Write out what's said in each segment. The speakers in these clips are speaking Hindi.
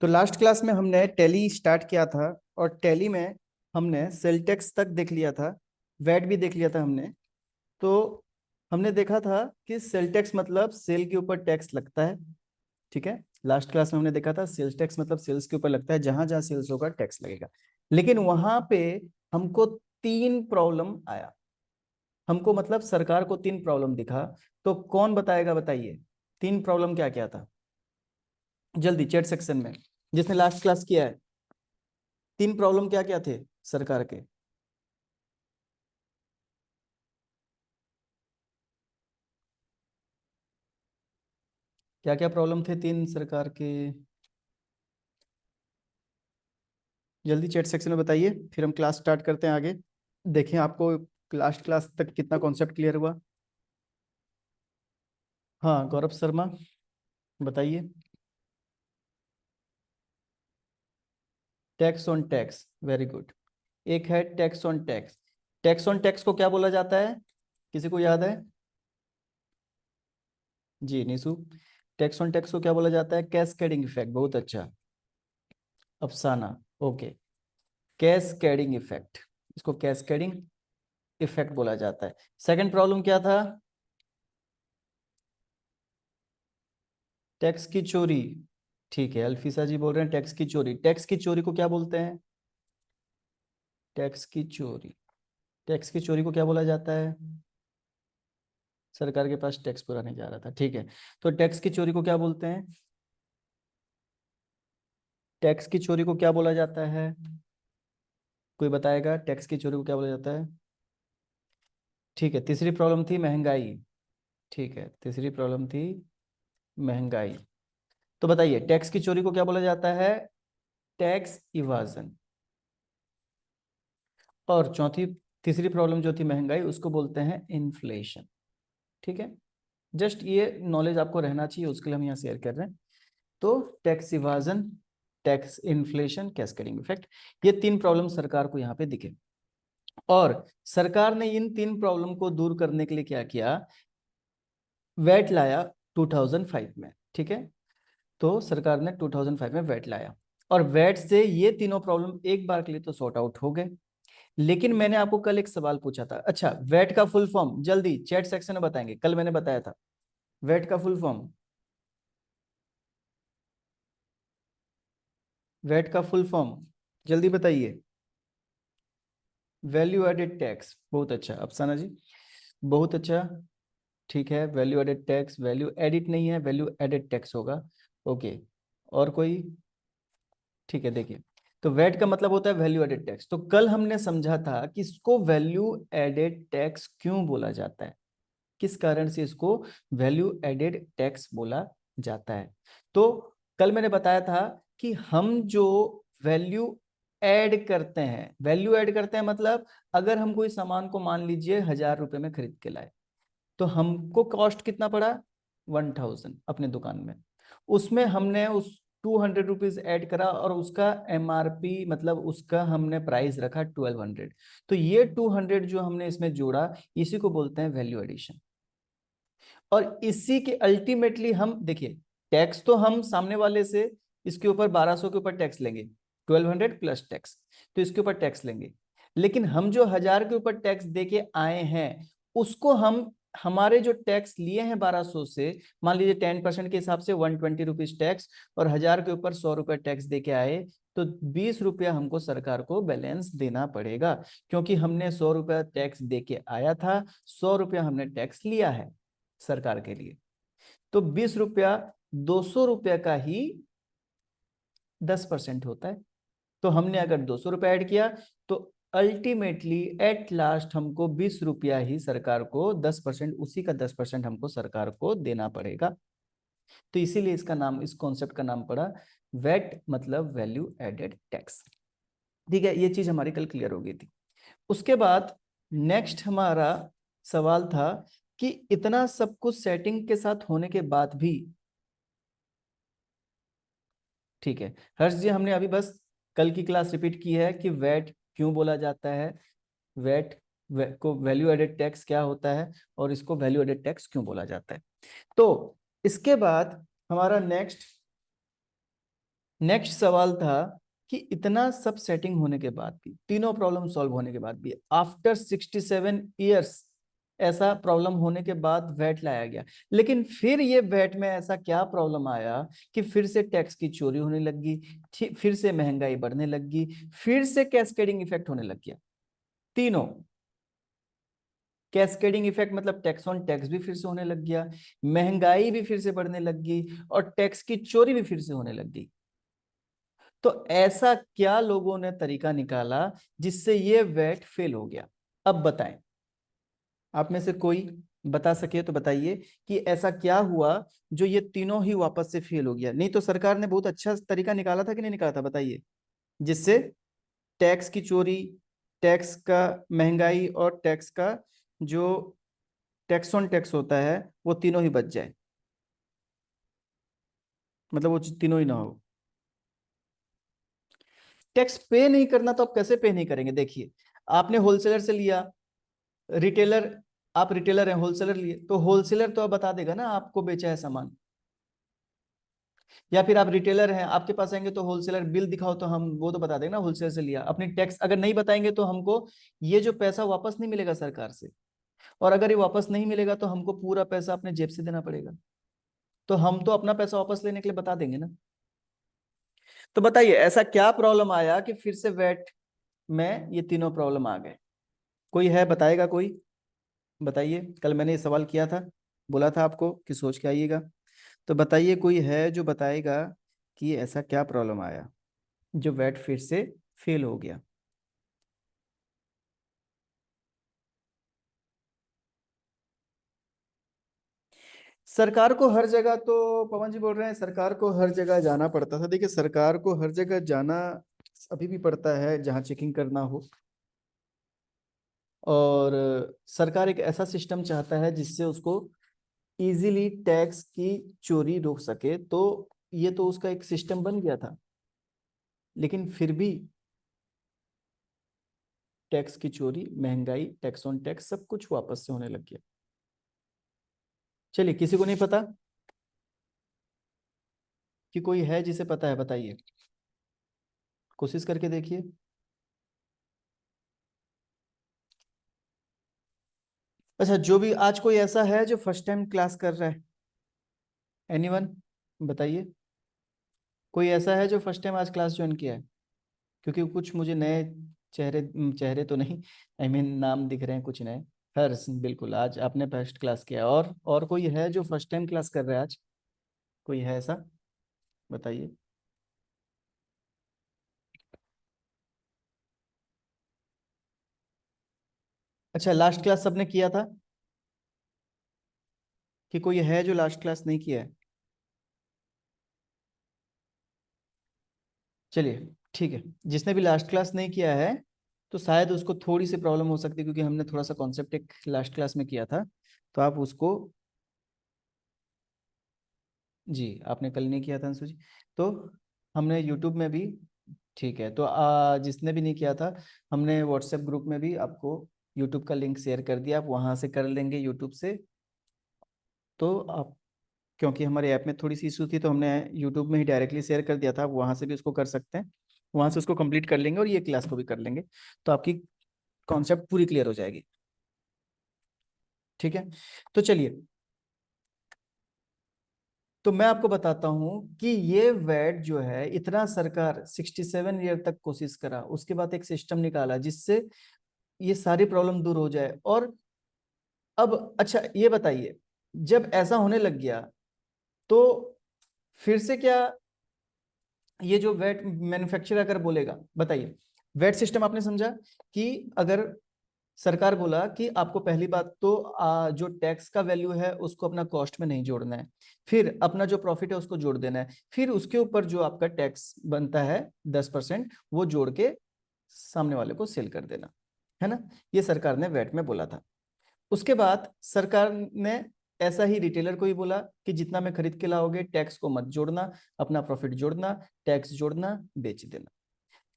तो लास्ट क्लास में हमने टैली स्टार्ट किया था और टैली में हमने सेल टैक्स तक देख लिया था, वैट भी देख लिया था हमने। तो हमने देखा था कि सेल टैक्स मतलब सेल के ऊपर टैक्स लगता है। ठीक है, लास्ट क्लास में हमने देखा था सेल्स टैक्स मतलब सेल्स के ऊपर लगता है, जहां जहां सेल्स होगा टैक्स लगेगा। लेकिन वहां पे हमको तीन प्रॉब्लम आया, हमको मतलब सरकार को तीन प्रॉब्लम दिखा। तो कौन बताएगा, बताइए तीन प्रॉब्लम क्या क्या था जल्दी चैट सेक्शन में, जिसने लास्ट क्लास किया है। तीन प्रॉब्लम क्या क्या थे सरकार के? क्या क्या प्रॉब्लम थे तीन सरकार के? जल्दी चैट सेक्शन में बताइए, फिर हम क्लास स्टार्ट करते हैं आगे। देखें आपको लास्ट क्लास तक कितना कॉन्सेप्ट क्लियर हुआ। हाँ गौरव शर्मा, बताइए। Tax on tax, very good. एक है tax on tax. Tax on tax को क्या बोला जाता है, किसी को याद है? जी निशु, टैक्स ऑन टैक्स को क्या बोला जाता है? कैस्केडिंग इफेक्ट, बहुत अच्छा। अफसाना, ओके। कैस्केडिंग इफेक्ट, इसको कैस्केडिंग इफेक्ट बोला जाता है। सेकंड प्रॉब्लम क्या था? टैक्स की चोरी। ठीक है, अल्फीसा जी बोल रहे हैं टैक्स की चोरी। टैक्स की चोरी को क्या बोलते हैं? टैक्स की चोरी, टैक्स की चोरी को क्या बोला जाता है? सरकार के पास टैक्स पूरा नहीं जा रहा था, ठीक है। तो टैक्स की चोरी को क्या बोलते हैं? टैक्स की चोरी को क्या बोला जाता है? कोई बताएगा टैक्स की चोरी को क्या बोला जाता है? ठीक है, तीसरी प्रॉब्लम थी महंगाई। ठीक है, तीसरी प्रॉब्लम थी महंगाई। तो बताइए टैक्स की चोरी को क्या बोला जाता है? टैक्स इवाजन। और चौथी, तीसरी प्रॉब्लम जो थी महंगाई, उसको बोलते हैं इन्फ्लेशन। ठीक है, जस्ट ये नॉलेज आपको रहना चाहिए, उसके लिए हम यहाँ शेयर कर रहे हैं। तो tax evasion, tax inflation, cascading effect, ये तीन प्रॉब्लम सरकार को यहाँ पे दिखे। और सरकार ने इन तीन प्रॉब्लम को दूर करने के लिए क्या किया? वैट लाया 2005 में। ठीक है, तो सरकार ने 2005 में वैट लाया और वैट से ये तीनों प्रॉब्लम एक बार के लिए तो सॉर्ट आउट हो गए। लेकिन मैंने आपको कल एक सवाल पूछा था, अच्छा वैट का फुल फॉर्म जल्दी चैट सेक्शन में बताएंगे, कल मैंने बताया था वैट का फुल फॉर्म। वैट का फुल फॉर्म जल्दी बताइए। वैल्यू एडेड टैक्स, बहुत अच्छा अफसाना जी, बहुत अच्छा। ठीक है, value added tax, value edit नहीं है, वैल्यू एडेड टैक्स होगा। ओके, और कोई? ठीक है, देखिए तो वैट का मतलब होता है वैल्यू एडेड टैक्स। तो कल हमने समझा था कि इसको वैल्यू एडेड टैक्स क्यों बोला जाता है, किस कारण से इसको वैल्यू एडेड टैक्स बोला जाता है। तो कल मैंने बताया था कि हम जो वैल्यू ऐड करते हैं, वैल्यू ऐड करते हैं मतलब अगर हम कोई सामान को मान लीजिए 1000 रुपए में खरीद के लाए, तो हमको कॉस्ट कितना पड़ा? 1000 अपने दुकान में। उसमें हमने उस 200 रुपीज ऐड करा और उसका एमआरपी मतलब उसका हमने प्राइस रखा 1200। तो ये 200 जो हमने इसमें जोड़ा, इसी को बोलते हैं वैल्यू एडिशन। और इसी के अल्टीमेटली हम देखिए, टैक्स तो हम सामने वाले से इसके ऊपर 1200 के ऊपर टैक्स लेंगे, 1200 प्लस टैक्स, तो इसके ऊपर टैक्स लेंगे। लेकिन हम जो 1000 के ऊपर टैक्स देके आए हैं, उसको हम हमारे जो टैक्स लिए हैं 1200 से, मान लीजिए 10% के हिसाब से 120 रुपीज टैक्स, और 1000 के ऊपर 100 रुपये टैक्स देके आए, तो 20 रुपया हमको सरकार को बैलेंस देना पड़ेगा, क्योंकि हमने 100 रुपया टैक्स देके आया था, 100 रुपया हमने टैक्स लिया है सरकार के लिए। तो 20 रुपया 200 रुपया का ही 10% होता है। तो हमने अगर 200 रुपया ऐड किया, तो अल्टीमेटली एट लास्ट हमको 20 रुपया ही सरकार को 10%, उसी का 10% हमको सरकार को देना पड़ेगा। तो इसीलिए इसका नाम, इस कॉन्सेप्ट का नाम पड़ा वैट, मतलब वैल्यू एडेड टैक्स। ठीक है, ये चीज हमारी कल क्लियर हो गई थी। उसके बाद नेक्स्ट हमारा सवाल था कि इतना सब कुछ सेटिंग के साथ होने के बाद भी, ठीक है हर्ष जी, हमने अभी बस कल की क्लास रिपीट की है कि वैट क्यों बोला जाता है, वैट को वैल्यू एडेड टैक्स क्या होता है, और इसको वैल्यू एडेड टैक्स क्यों बोला जाता है। तो इसके बाद हमारा नेक्स्ट नेक्स्ट सवाल था कि इतना सब सेटिंग होने के बाद भी, तीनों प्रॉब्लम सॉल्व होने के बाद भी, आफ्टर 67 ईयर्स ऐसा प्रॉब्लम होने के बाद वैट लाया गया, लेकिन फिर ये वैट में ऐसा क्या प्रॉब्लम आया कि फिर से टैक्स की चोरी होने लगी, फिर से महंगाई बढ़ने लगी, फिर से कैस्केडिंग इफेक्ट होने लग गया। तीनों कैस्केडिंग इफेक्ट मतलब टैक्स ऑन टैक्स भी फिर से होने लग गया, महंगाई भी फिर से बढ़ने लग गई, और टैक्स की चोरी भी फिर से होने लग गई। तो ऐसा क्या लोगों ने तरीका निकाला जिससे ये वैट फेल हो गया? अब बताएं, आप में से कोई बता सके तो बताइए कि ऐसा क्या हुआ जो ये तीनों ही वापस से फेल हो गया। नहीं तो सरकार ने बहुत अच्छा तरीका निकाला था कि नहीं निकाला था, बताइए, जिससे टैक्स की चोरी, टैक्स का महंगाई और टैक्स का जो टैक्स ऑन टैक्स होता है वो तीनों ही बच जाए, मतलब वो तीनों ही ना हो। टैक्स पे नहीं करना तो आप कैसे पे नहीं करेंगे? देखिए, आपने होलसेलर से लिया, रिटेलर, आप रिटेलर हैं, होलसेलर लिए, तो होलसेलर तो अब बता देगा ना आपको बेचा है सामान। या फिर आप रिटेलर हैं, आपके पास आएंगे तो होलसेलर बिल दिखाओ तो हम वो तो बता देंगे ना होलसेलर से लिया। अपनी टैक्स अगर नहीं बताएंगे तो हमको ये जो पैसा वापस नहीं मिलेगा सरकार से, और अगर ये वापस नहीं मिलेगा तो हमको पूरा पैसा अपने जेब से देना पड़ेगा। तो हम तो अपना पैसा वापस लेने के लिए बता देंगे ना। तो बताइए ऐसा क्या प्रॉब्लम आया कि फिर से वैट में ये तीनों प्रॉब्लम आ गए? कोई है बताएगा कोई? बताइए, कल मैंने ये सवाल किया था, बोला था आपको कि सोच के आइएगा। तो बताइए कोई है जो बताएगा कि ऐसा क्या प्रॉब्लम आया जो वैट फिर से फेल हो गया? सरकार को हर जगह, तो पवन जी बोल रहे हैं सरकार को हर जगह जाना पड़ता था। देखिए, सरकार को हर जगह जाना अभी भी पड़ता है जहां चेकिंग करना हो, और सरकार एक ऐसा सिस्टम चाहता है जिससे उसको इजीली टैक्स की चोरी रोक सके। तो ये तो उसका एक सिस्टम बन गया था, लेकिन फिर भी टैक्स की चोरी, महंगाई, टैक्स ऑन टैक्स सब कुछ वापस से होने लग गया। चलिए, किसी को नहीं पता कि कोई है जिसे पता है, बताइए, कोशिश करके देखिए। अच्छा, जो भी आज कोई ऐसा है जो फर्स्ट टाइम क्लास कर रहा है? एनीवन, बताइए, कोई ऐसा है जो फर्स्ट टाइम आज क्लास ज्वाइन किया है? क्योंकि कुछ मुझे नए चेहरे, चेहरे तो नहीं, आई मीन नाम दिख रहे हैं कुछ नए। हर्ष, बिल्कुल, आज आपने फर्स्ट क्लास किया। और कोई है जो फर्स्ट टाइम क्लास कर रहा है आज? कोई है ऐसा? बताइए। अच्छा, लास्ट क्लास सबने किया था कि कोई है जो लास्ट क्लास नहीं किया है? चलिए, ठीक है, जिसने भी लास्ट क्लास नहीं किया है तो शायद उसको थोड़ी सी प्रॉब्लम हो सकती है, क्योंकि हमने थोड़ा सा कॉन्सेप्ट एक लास्ट क्लास में किया था। तो आप उसको, जी आपने कल नहीं किया था अंशु जी, तो हमने यूट्यूब में भी, ठीक है, तो जिसने भी नहीं किया था, हमने व्हाट्सएप ग्रुप में भी आपको यूट्यूब का लिंक शेयर कर दिया, आप वहां से कर लेंगे यूट्यूब से। तो आप, क्योंकि हमारे ऐप में थोड़ी सी इशू थी तो हमने यूट्यूब में ही डायरेक्टली शेयर कर दिया था, आप वहां से भी उसको कर सकते हैं, वहां से उसको कंप्लीट कर लेंगे और ये क्लास को भी कर लेंगे, तो आपकी कॉन्सेप्ट पूरी क्लियर हो जाएगी। ठीक है, तो चलिए, तो मैं आपको बताता हूं कि ये वैट जो है, इतना सरकार 67 ईयर तक कोशिश करा, उसके बाद एक सिस्टम निकाला जिससे ये सारी प्रॉब्लम दूर हो जाए। और अब अच्छा ये बताइए, जब ऐसा होने लग गया तो फिर से क्या ये जो वैट मैन्युफैक्चरर अगर बोलेगा, बताइए, वैट सिस्टम आपने समझा कि अगर सरकार बोला कि आपको पहली बात तो जो टैक्स का वैल्यू है उसको अपना कॉस्ट में नहीं जोड़ना है, फिर अपना जो प्रॉफिट है उसको जोड़ देना है, फिर उसके ऊपर जो आपका टैक्स बनता है 10% वो जोड़ के सामने वाले को सेल कर देना, है ना? ये सरकार ने वैट में बोला था। उसके बाद सरकार ने ऐसा ही रिटेलर को ही बोला कि जितना में खरीद के लाओगे टैक्स को मत जोड़ना, अपना प्रॉफिट जोड़ना, टैक्स जोड़ना, बेच देना।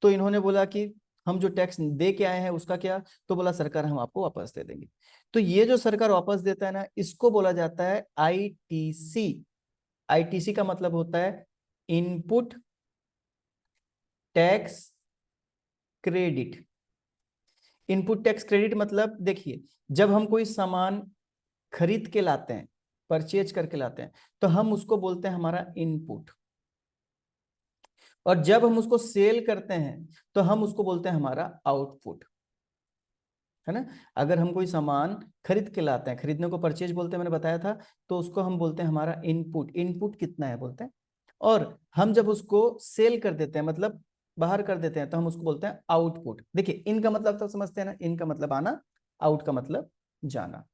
तो इन्होंने बोला कि हम जो टैक्स दे के आए हैं उसका क्या? तो बोला सरकार हम आपको वापस दे देंगे। तो ये जो सरकार वापस देता है ना, इसको बोला जाता है आईटीसी। आईटीसी का मतलब होता है input tax credit. Input tax credit मतलब देखिए, जब हम कोई सामान खरीद के लाते हैं, परचेज करके लाते हैं, तो हम उसको बोलते हैं हमारा इनपुट, और जब हम उसको सेल करते हैं तो हम उसको बोलते हैं हमारा आउटपुट, है ना। अगर हम कोई सामान खरीद के लाते हैं, खरीदने को परचेज बोलते हैं, मैंने बताया था, तो उसको हम बोलते हैं हमारा इनपुट। इनपुट कितना है बोलते हैं। और हम जब उसको सेल कर देते हैं, मतलब बाहर कर देते हैं, तो हम उसको बोलते हैं आउटपुट। देखिए, इन का मतलब तो समझते हैं ना, इन का मतलब आना, आउट का मतलब जाना।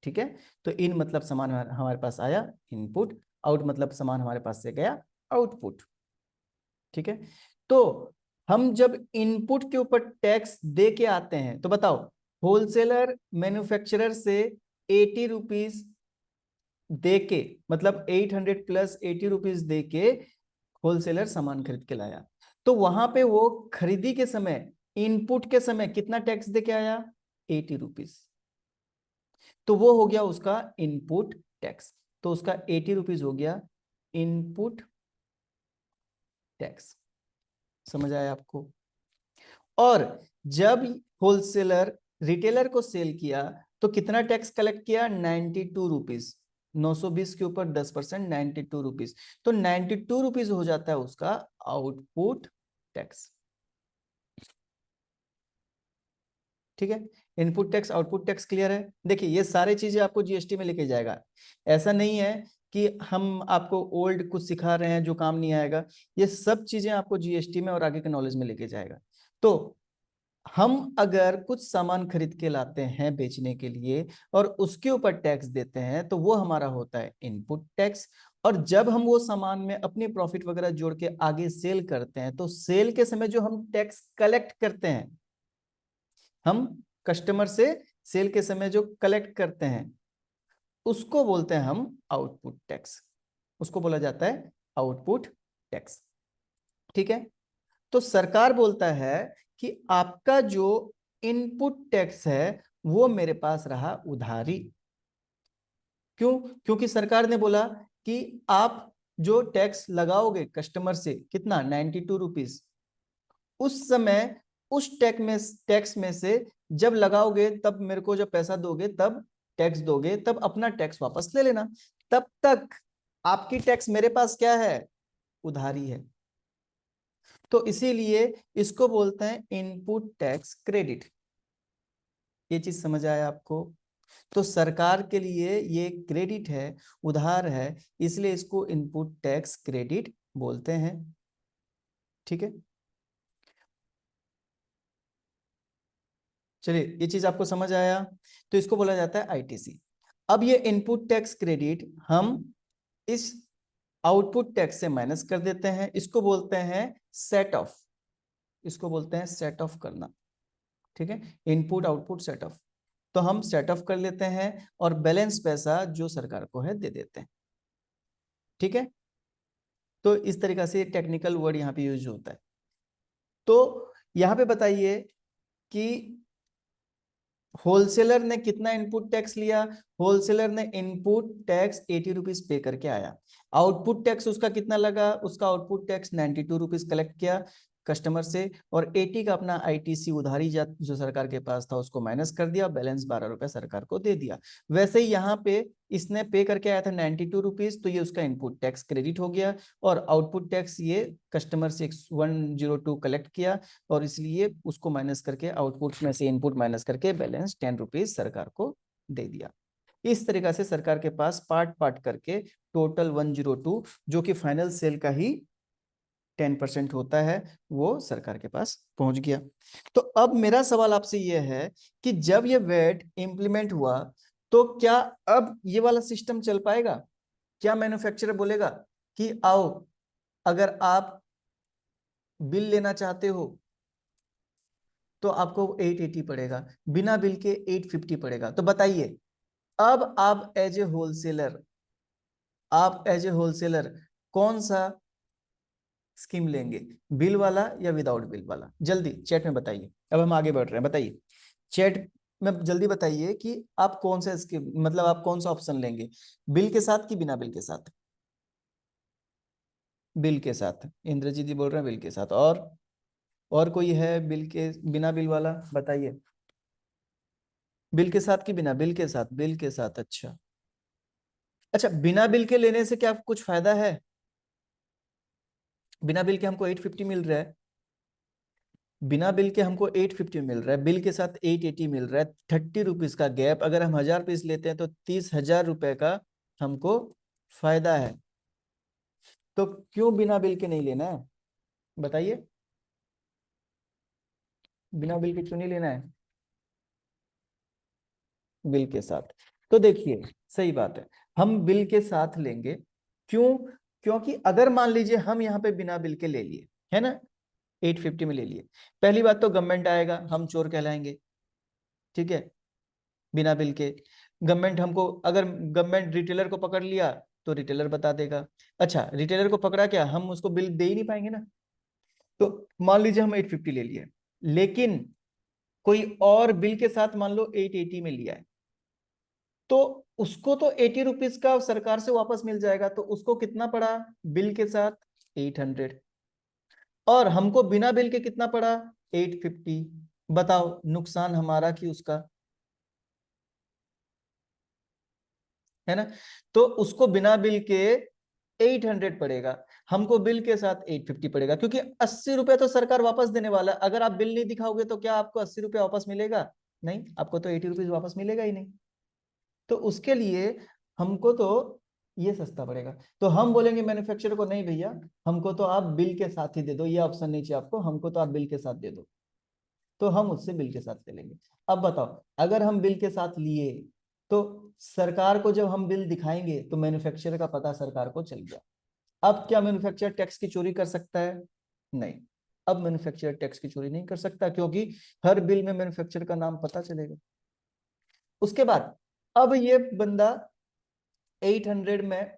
ठीक है, तो इन मतलब सामान हमारे पास आया, इनपुट। आउट मतलब सामान हमारे पास से गया, आउटपुट। ठीक है, तो हम जब इनपुट के ऊपर टैक्स दे के आते हैं, तो बताओ, होलसेलर मैन्युफैक्चरर से 80 रुपीज दे के, मतलब 800 प्लस 80 रुपीज दे के होलसेलर सामान खरीद के लाया, तो वहां पे वो खरीदी के समय, इनपुट के समय कितना टैक्स दे के आया, 80 रुपीज। तो वो हो गया उसका इनपुट टैक्स। तो उसका 80 रुपीज हो गया इनपुट टैक्स। समझ आया आपको। और जब होलसेलर रिटेलर को सेल किया, तो कितना टैक्स कलेक्ट किया, 92 रुपीज। 920 के ऊपर 10%, 92 रुपीज। तो 92 रुपीज हो जाता है उसका आउटपुट टैक्स। ठीक है, input tax, output tax, clear है। देखिए, ये सारी चीजें आपको जीएसटी में लेके जाएगा। ऐसा नहीं है कि हम आपको ओल्ड कुछ सिखा रहे हैं जो काम नहीं आएगा। ये सब चीजें आपको जीएसटी में और आगे के नॉलेज में लेके जाएगा। तो हम अगर कुछ सामान खरीद के लाते हैं बेचने के लिए, और उसके ऊपर टैक्स देते हैं, तो वो हमारा होता है इनपुट टैक्स। और जब हम वो सामान में अपनी प्रॉफिट वगैरह जोड़ के आगे सेल करते हैं, तो सेल के समय जो हम टैक्स कलेक्ट करते हैं, हम कस्टमर से सेल के समय जो कलेक्ट करते हैं, उसको बोलते हैं हम आउटपुट टैक्स। उसको बोला जाता है आउटपुट टैक्स। ठीक है, तो सरकार बोलता है कि आपका जो इनपुट टैक्स है वो मेरे पास रहा उधारी। क्यों? क्योंकि सरकार ने बोला कि आप जो टैक्स लगाओगे कस्टमर से, कितना, 92 रुपीज, उस समय उस टैक्स में से जब लगाओगे, तब मेरे को जब पैसा दोगे, तब टैक्स दोगे, तब अपना टैक्स वापस ले लेना। तब तक आपकी टैक्स मेरे पास क्या है, उधारी है। तो इसीलिए इसको बोलते हैं इनपुट टैक्स क्रेडिट। ये चीज समझ आया आपको। तो सरकार के लिए ये क्रेडिट है, उधार है, इसलिए इसको इनपुट टैक्स क्रेडिट बोलते हैं। ठीक है, चलिए, ये चीज आपको समझ आया। तो इसको बोला जाता है आईटीसी। अब ये इनपुट टैक्स क्रेडिट हम इस आउटपुट टैक्स से माइनस कर देते हैं। इसको बोलते हैं सेट ऑफ। इसको बोलते हैं सेट ऑफ करना। ठीक है, इनपुट आउटपुट सेट ऑफ। तो हम सेट ऑफ कर लेते हैं और बैलेंस पैसा जो सरकार को है दे देते हैं। ठीक है, तो इस तरीका से टेक्निकल वर्ड यहाँ पे यूज होता है। तो यहाँ पे बताइए कि होलसेलर ने कितना इनपुट टैक्स लिया। होलसेलर ने इनपुट टैक्स 80 रुपीज पे करके आया। आउटपुट टैक्स उसका कितना लगा, उसका आउटपुट टैक्स 92 रुपीज कलेक्ट किया कस्टमर से, और 80 का अपना आईटीसी उधारी जो सरकार के पास था उसको माइनस कर दिया, बैलेंस 12 रुपया सरकार को दे दिया। वैसे ही यहाँ पे इसने पे करके आया था 92 रुपीज, तो ये उसका इनपुट टैक्स क्रेडिट हो गया, और आउटपुट टैक्स ये कस्टमर से 102 कलेक्ट किया, और इसलिए उसको माइनस करके, आउटपुट में से इनपुट माइनस करके बैलेंस 10 रुपीज सरकार को दे दिया। इस तरीका से सरकार के पास पार्ट पार्ट करके टोटल 102, जो कि फाइनल सेल का ही 10% होता है, वो सरकार के पास पहुंच गया। तो अब मेरा सवाल आपसे यह है कि जब ये वैट इंप्लीमेंट हुआ, तो क्या अब ये वाला सिस्टम चल पाएगा? क्या मैन्युफैक्चरर बोलेगा कि आओ, अगर आप बिल लेना चाहते हो तो आपको 880 पड़ेगा, बिना बिल के 850 पड़ेगा। तो बताइए, अब आप एज ए होलसेलर, आप एज ए होलसेलर कौन सा स्कीम लेंगे, बिल वाला या विदाउट बिल वाला? जल्दी चैट में बताइए। अब हम आगे बढ़ रहे हैं, बताइए चैट में जल्दी बताइए कि आप कौन सा स्कीम, मतलब आप कौन सा ऑप्शन लेंगे, बिल के साथ कि बिना बिल के साथ? बिल के साथ, इंद्रजीत जी बोल रहे हैं बिल के साथ। और और कोई है बिल के बिना बिल वाला, बताइए। बिल के साथ कि बिना बिल के साथ? बिल के साथ, अच्छा। अच्छा, बिना बिल के लेने से क्या कुछ फायदा है? बिना बिल के हमको 850 मिल रहा है, बिना बिल के हमको 850 मिल रहा है, बिल के साथ 880 मिल रहा है। 30 रुपीज का गैप, अगर हम 1000 पीस लेते हैं तो 30,000 रुपए का हमको फायदा है। तो क्यों बिना बिल के नहीं लेना है, बताइए? बिना बिल के क्यों नहीं लेना है, बिल के साथ? तो देखिए, सही बात है, हम बिल के साथ लेंगे। क्यों? क्योंकि अगर मान लीजिए हम यहाँ पे बिना बिल के ले लिए, है ना, 850 में ले लिए, पहली बात तो गवर्नमेंट आएगा, हम चोर कहलाएंगे, ठीक है, बिना बिल के। गवर्नमेंट हमको, अगर गवर्नमेंट रिटेलर को पकड़ लिया तो रिटेलर बता देगा। अच्छा, रिटेलर को पकड़ा, क्या हम उसको बिल दे ही नहीं पाएंगे ना? तो मान लीजिए हम 850 ले लिए, लेकिन कोई और बिल के साथ मान लो 880 में लिया है, तो उसको तो 80 रुपीज का सरकार से वापस मिल जाएगा, तो उसको कितना पड़ा बिल के साथ? 800। और हमको बिना बिल के कितना पड़ा? 850। बताओ, नुकसान हमारा कि उसका? है ना? तो उसको बिना बिल के 800 पड़ेगा, हमको बिल के साथ 850 पड़ेगा, क्योंकि 80 रुपए तो सरकार वापस देने वाला है। अगर आप बिल नहीं दिखाओगे तो क्या आपको 80 रुपए वापस मिलेगा? नहीं, आपको तो 80 रुपीज वापस मिलेगा ही नहीं। तो उसके लिए हमको तो ये सस्ता पड़ेगा। तो हम बोलेंगे मैन्युफैक्चरर को, नहीं भैया, हमको तो आप बिल के साथ ही दे दो, ये ऑप्शन नहीं चाहिए आपको, हमको तो आप बिल के साथ दे दो। तो हम उससे बिल के साथ ले लेंगे। अब बताओ, अगर हम बिल के साथ लिए तो सरकार को जब हम बिल दिखाएंगे तो मैन्युफैक्चरर का पता सरकार को चल गया। अब क्या मैन्युफैक्चरर टैक्स की चोरी कर सकता है? नहीं, अब मैन्युफैक्चरर टैक्स की चोरी नहीं कर सकता, क्योंकि हर बिल में मैन्युफैक्चरर का नाम पता चलेगा। उसके बाद अब ये बंदा 800 में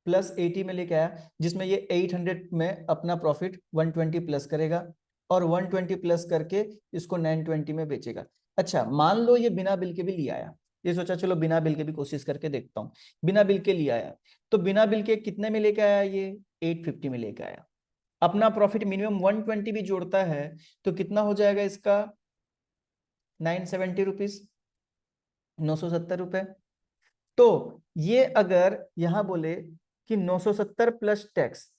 प्लस 80 में लेके आया, जिसमें ये 800 में अपना प्रॉफिट 120 प्लस करेगा, और 120 प्लस करके इसको 920 में बेचेगा। अच्छा, मान लो ये बिना बिल के भी ले आया, ये सोचा चलो बिना बिल के भी कोशिश करके देखता हूँ, बिना बिल के ले आया। तो बिना बिल के कितने में लेके आया ये? 850 में लेके आया। अपना प्रॉफिट मिनिमम 120 भी जोड़ता है, तो कितना हो जाएगा इसका? 970 रुपीज, 970 रुपए। तो ये अगर यहां बोले कि 970 प्लस टैक्स,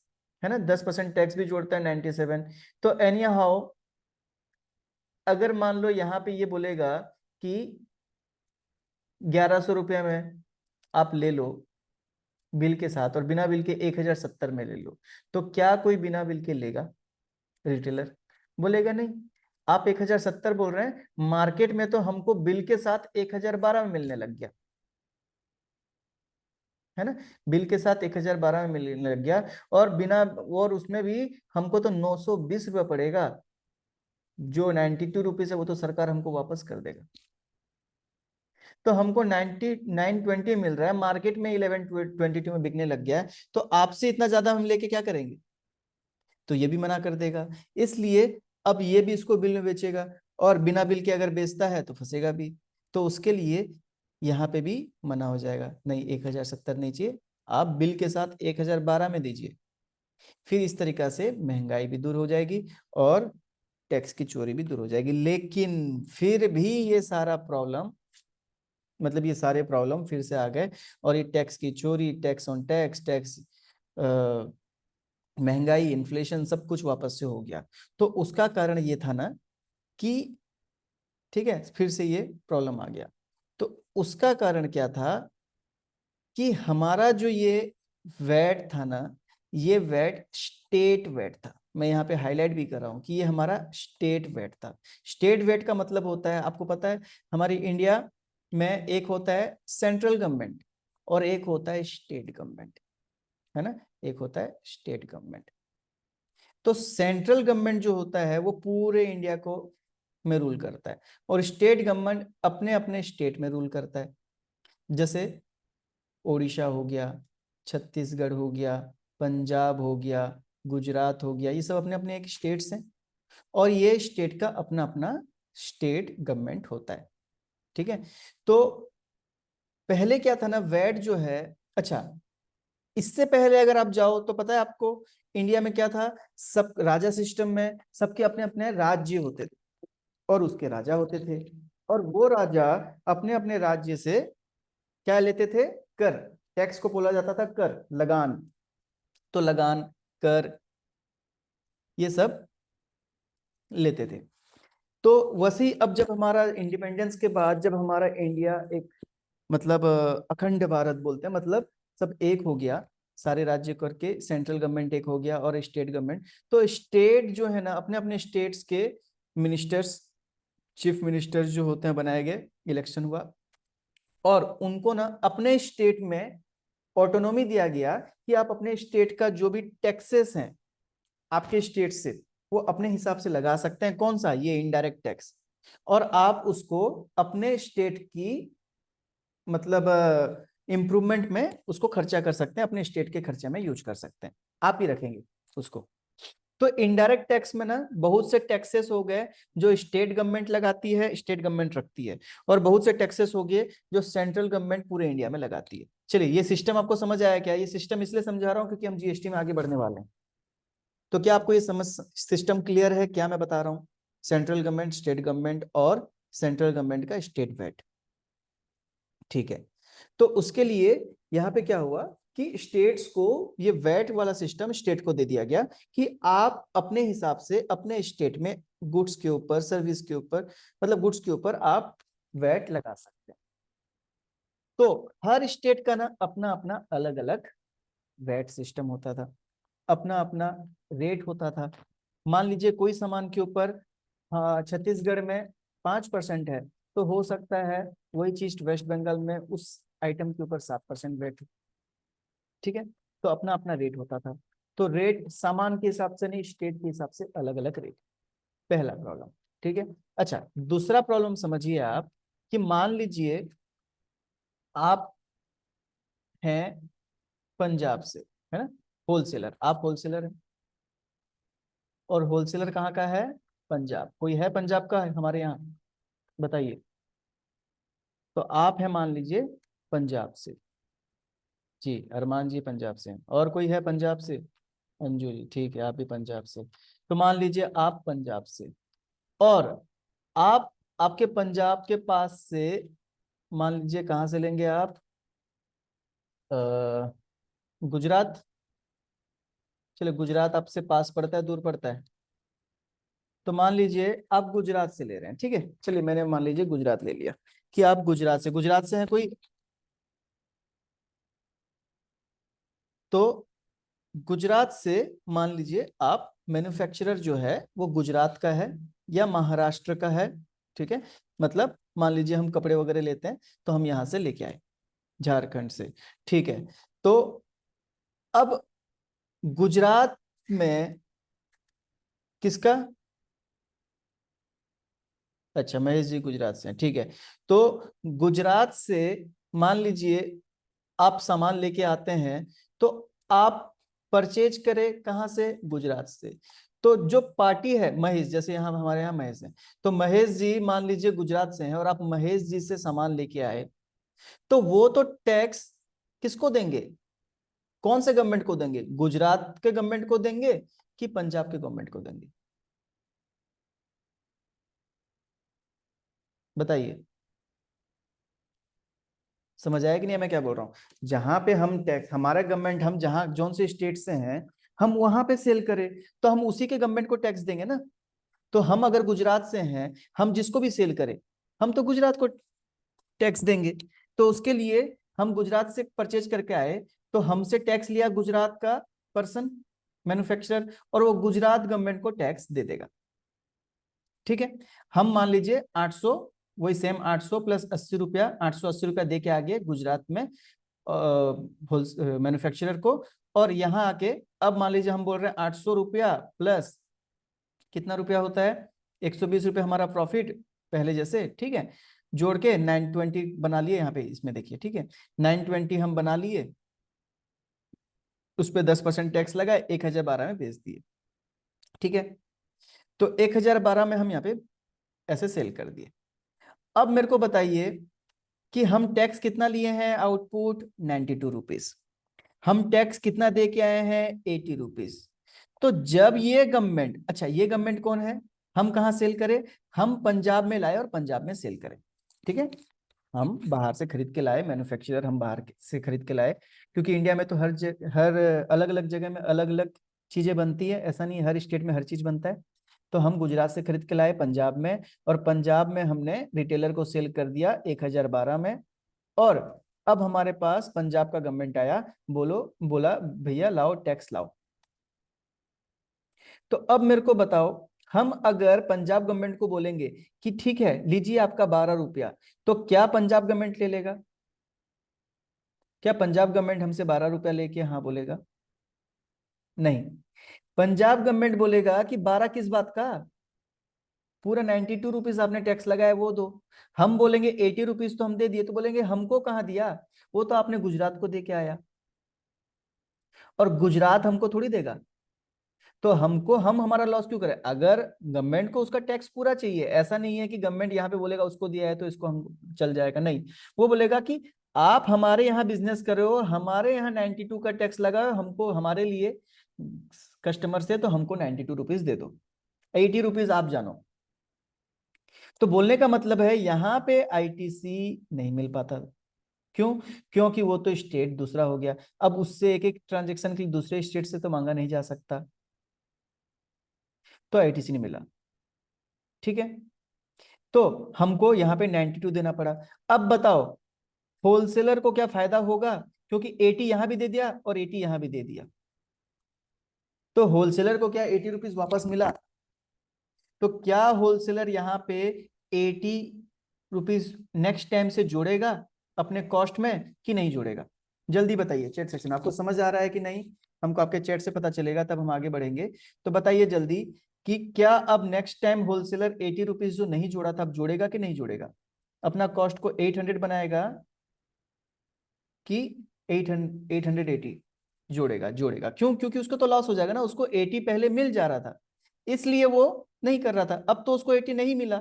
है ना, 10% टैक्स भी जोड़ता है 97, तो एनी हाउ अगर मान लो यहां पे ये बोलेगा कि 1100 रुपये में आप ले लो बिल के साथ, और बिना बिल के 1070 में ले लो, तो क्या कोई बिना बिल के लेगा? रिटेलर बोलेगा नहीं। आप 1070 बोल रहे हैं, मार्केट में तो हमको बिल के साथ 1012 में मिलने लग गया, है ना, बिल के साथ 1012 में मिलने लग गया। और बिना, और उसमें भी हमको तो 920 रुपये पड़ेगा, जो 92 रुपीज है वो तो सरकार हमको वापस कर देगा। तो हमको 920 मिल रहा है, मार्केट में 1122 में बिकने लग गया है, तो आपसे इतना ज्यादा हम लेके क्या करेंगे? तो ये भी मना कर देगा। इसलिए अब ये भी इसको बिल में बेचेगा, और बिना बिल के अगर बेचता है तो फंसेगा भी। तो उसके लिए यहाँ पे भी मना हो जाएगा, नहीं 1070 नहीं चाहिए, आप बिल के साथ 1012 में दीजिए। फिर इस तरीका से महंगाई भी दूर हो जाएगी और टैक्स की चोरी भी दूर हो जाएगी। लेकिन फिर भी ये सारा प्रॉब्लम, मतलब ये सारे प्रॉब्लम फिर से आ गए, और ये टैक्स की चोरी, टैक्स ऑन टैक्स, टैक्स, महंगाई, इन्फ्लेशन, सब कुछ वापस से हो गया। तो उसका कारण ये था ना कि, ठीक है, फिर से ये प्रॉब्लम आ गया। तो उसका कारण क्या था कि हमारा जो ये वैट था ना, ये वैट स्टेट वैट था। मैं यहाँ पे हाईलाइट भी कर रहा हूँ कि ये हमारा स्टेट वैट था। स्टेट वैट का मतलब होता है, आपको पता है, हमारी इंडिया में एक होता है सेंट्रल गवर्नमेंट और एक होता है स्टेट गवर्नमेंट, है ना, एक होता है स्टेट गवर्नमेंट। तो सेंट्रल गवर्नमेंट जो होता है वो पूरे इंडिया को में रूल करता है, और स्टेट गवर्नमेंट अपने अपने स्टेट में रूल करता है। जैसे ओडिशा हो गया, छत्तीसगढ़ हो गया, पंजाब हो गया, गुजरात हो गया, ये सब अपने अपने एक स्टेट्स हैं, और ये स्टेट का अपना अपना स्टेट गवर्नमेंट होता है, ठीक है। तो पहले क्या था ना, वैट जो है, अच्छा, इससे पहले अगर आप जाओ तो पता है आपको, इंडिया में क्या था, सब राजा सिस्टम में सबके अपने अपने राज्य होते थे और उसके राजा होते थे, और वो राजा अपने अपने राज्य से क्या लेते थे, कर। टैक्स को बोला जाता था कर, लगान। तो लगान, कर, ये सब लेते थे। तो वैसे अब जब हमारा इंडिपेंडेंस के बाद जब हमारा इंडिया एक मतलब अखंड भारत बोलते हैं, मतलब सब एक हो गया, सारे राज्य करके सेंट्रल गवर्नमेंट एक हो गया और स्टेट गवर्नमेंट। तो स्टेट जो है ना, अपने अपने स्टेट्स के मिनिस्टर्स, चीफ मिनिस्टर्स जो होते हैं बनाए गए, इलेक्शन हुआ और उनको ना अपने स्टेट में ऑटोनॉमी दिया गया कि आप अपने स्टेट का जो भी टैक्सेस हैं आपके स्टेट से, वो अपने हिसाब से लगा सकते हैं। कौन सा, ये इनडायरेक्ट टैक्स। और आप उसको अपने स्टेट की मतलब इम्प्रूवमेंट में उसको खर्चा कर सकते हैं, अपने स्टेट के खर्चे में यूज कर सकते हैं, आप ही रखेंगे उसको। तो इनडायरेक्ट टैक्स में ना बहुत से टैक्सेस हो गए जो स्टेट गवर्नमेंट लगाती है, स्टेट गवर्नमेंट रखती है, और बहुत से टैक्सेस हो गए जो सेंट्रल गवर्नमेंट पूरे इंडिया में लगाती है। चलिए, ये सिस्टम आपको समझ आया क्या? ये सिस्टम इसलिए समझा रहा हूं क्योंकि हम जीएसटी में आगे बढ़ने वाले हैं। तो क्या आपको ये समझ, सिस्टम क्लियर है क्या मैं बता रहा हूँ? सेंट्रल गवर्नमेंट, स्टेट गवर्नमेंट और सेंट्रल गवर्नमेंट का स्टेट वेट, ठीक है। तो उसके लिए यहाँ पे क्या हुआ कि स्टेट्स को ये वैट वाला सिस्टम स्टेट को दे दिया गया कि आप अपने हिसाब से अपने स्टेट में गुड्स के ऊपर, सर्विस के ऊपर, मतलब गुड्स के ऊपर आप वैट लगा सकते हैं। तो हर स्टेट का ना अपना अपना अलग अलग वैट सिस्टम होता था, अपना अपना रेट होता था। मान लीजिए कोई सामान के ऊपर, हाँ, छत्तीसगढ़ में 5% है, तो हो सकता है वही चीज वेस्ट बंगाल में उस आइटम के ऊपर 7% वेट, ठीक है। तो अपना अपना रेट होता था। तो रेट सामान के हिसाब से नहीं, स्टेट के हिसाब से अलग अलग रेट। पहला प्रॉब्लम, ठीक है। अच्छा, दूसरा प्रॉब्लम समझिए आप, कि मान लीजिए आप हैं पंजाब से, है ना, होलसेलर, आप होलसेलर हैं, और होलसेलर कहाँ का है? पंजाब। कोई है पंजाब का है हमारे यहाँ? बताइए। तो आप है मान लीजिए पंजाब से, जी अरमान जी पंजाब से हैं। और कोई है पंजाब से? अंजू जी, ठीक है, आप भी पंजाब से। तो मान लीजिए आप पंजाब से, और आप आपके पंजाब के पास से मान लीजिए कहाँ से लेंगे आप, गुजरात। चलो, गुजरात आपसे पास पड़ता है, दूर पड़ता है? तो मान लीजिए आप गुजरात से ले रहे हैं, ठीक है। चलिए, मैंने मान लीजिए गुजरात ले लिया, कि आप गुजरात से हैं कोई। तो गुजरात से मान लीजिए आप, मैन्युफैक्चरर जो है वो गुजरात का है या महाराष्ट्र का है, ठीक है। मतलब मान लीजिए हम कपड़े वगैरह लेते हैं तो हम यहाँ से लेके आए झारखंड से, ठीक है। तो अब गुजरात में किसका, अच्छा महेश जी गुजरात से हैं, ठीक है। तो गुजरात से मान लीजिए आप सामान लेके आते हैं, तो आप परचेज करें कहाँ से? गुजरात से। तो जो पार्टी है महेश, जैसे यहाँ हमारे यहाँ महेश है, तो महेश जी मान लीजिए गुजरात से हैं और आप महेश जी से सामान लेके आए, तो वो तो टैक्स किसको देंगे? कौन से गवर्नमेंट को देंगे? गुजरात के गवर्नमेंट को देंगे कि पंजाब के गवर्नमेंट को देंगे? बताइए, समझ आया कि नहीं मैं क्या बोल रहा हूँ? जहां पे हम टैक्स, हमारा गवर्नमेंट, हम जहां जोन से स्टेट से हैं, हम वहां पे सेल करें तो हम उसी के गवर्नमेंट को टैक्स देंगे ना। तो हम अगर गुजरात से हैं, हम जिसको भी सेल करें, हम तो गुजरात को टैक्स देंगे। तो उसके लिए हम गुजरात से परचेज करके आए, तो हमसे टैक्स लिया गुजरात का पर्सन, मैन्युफैक्चरर, और वो गुजरात गवर्नमेंट को टैक्स दे देगा, ठीक है। हम मान लीजिए 800, वही सेम 800 प्लस 80 रुपया, 880 रुपया दे के आ गए गुजरात में मैन्युफैक्चरर को। और यहाँ आके अब मान लीजिए हम बोल रहे हैं 800 रुपया प्लस कितना रुपया होता है, 120 रुपये हमारा प्रॉफिट पहले जैसे, ठीक है। जोड़ के 920 बना लिए यहाँ पे, इसमें देखिए, ठीक है। 920 हम बना लिए, उस पर 10% टैक्स लगाए, 1012 में बेच दिए, ठीक है। तो 1012 में हम यहाँ पे ऐसे सेल कर दिए। अब मेरे को बताइए कि हम टैक्स कितना लिए हैं, आउटपुट 92 रुपीज। हम टैक्स कितना दे के आए हैं, 80 रुपीज। तो जब ये गवर्नमेंट, अच्छा ये गवर्नमेंट कौन है, हम कहाँ सेल करें, हम पंजाब में लाए और पंजाब में सेल करें, ठीक है, हम बाहर से खरीद के लाए, मैन्युफैक्चरर हम बाहर से खरीद के लाए, क्योंकि इंडिया में तो हर अलग अलग जगह में अलग अलग चीजें बनती है, ऐसा नहीं हर स्टेट में हर चीज बनता है। तो हम गुजरात से खरीद के लाए पंजाब में, और पंजाब में हमने रिटेलर को सेल कर दिया 1012 में। और अब हमारे पास पंजाब का गवर्नमेंट आया, बोला भैया लाओ टैक्स लाओ। तो अब मेरे को बताओ, हम अगर पंजाब गवर्नमेंट को बोलेंगे कि ठीक है लीजिए आपका 12 रुपया, तो क्या पंजाब गवर्नमेंट ले लेगा? क्या पंजाब गवर्नमेंट हमसे 12 रुपया लेके हाँ बोलेगा? नहीं, पंजाब गवर्नमेंट बोलेगा कि 12 किस बात का, पूरा 92 रुपीज आपने टैक्स लगाया वो दो। हम बोलेंगे 80 रुपीज तो हम दे दिए, तो बोलेंगे हमको कहाँ दिया, वो तो आपने गुजरात को दे के आया, और गुजरात हमको थोड़ी देगा। तो हमको, हम हमारा लॉस क्यों करें? अगर गवर्नमेंट को उसका टैक्स पूरा चाहिए, ऐसा नहीं है कि गवर्नमेंट यहाँ पे बोलेगा उसको दिया है तो इसको हम चल जाएगा, नहीं, वो बोलेगा कि आप हमारे यहाँ बिजनेस कर रहे हो, हमारे यहाँ 92 का टैक्स लगा है, हमको हमारे लिए कस्टमर से, तो हमको 92 रुपीज दे दो, 80 रुपीज आप जानो। तो बोलने का मतलब है यहाँ पे आईटीसी नहीं मिल पाता। क्यों? क्योंकि वो तो स्टेट दूसरा हो गया, अब उससे एक एक ट्रांजेक्शन के लिए दूसरे स्टेट से तो मांगा नहीं जा सकता, तो आईटीसी नहीं मिला, ठीक है। तो हमको यहाँ पे 92 देना पड़ा। अब बताओ होलसेलर को क्या फायदा होगा, क्योंकि 80 यहां भी दे दिया और 80 यहां भी दे दिया, तो होलसेलर को क्या 80 रुपीज वापस मिला? तो क्या होलसेलर यहाँ पे 80 रुपीज नेक्स्ट टाइम से जोड़ेगा अपने कॉस्ट में कि नहीं जोड़ेगा? जल्दी बताइए चैट सेक्शन, आपको समझ आ रहा है कि नहीं? हमको आपके चैट से पता चलेगा, तब हम आगे बढ़ेंगे। तो बताइए जल्दी कि क्या अब नेक्स्ट टाइम होलसेलर 80 रुपीज जो नहीं जोड़ा था अब जोड़ेगा कि नहीं जोड़ेगा? अपना कॉस्ट को 800 बनाएगा कि 880? जोड़ेगा, जोड़ेगा। क्यों? क्योंकि उसको तो लॉस हो जाएगा ना, उसको 80 पहले मिल जा रहा था, इसलिए वो नहीं कर रहा था। अब तो उसको 80 नहीं मिला,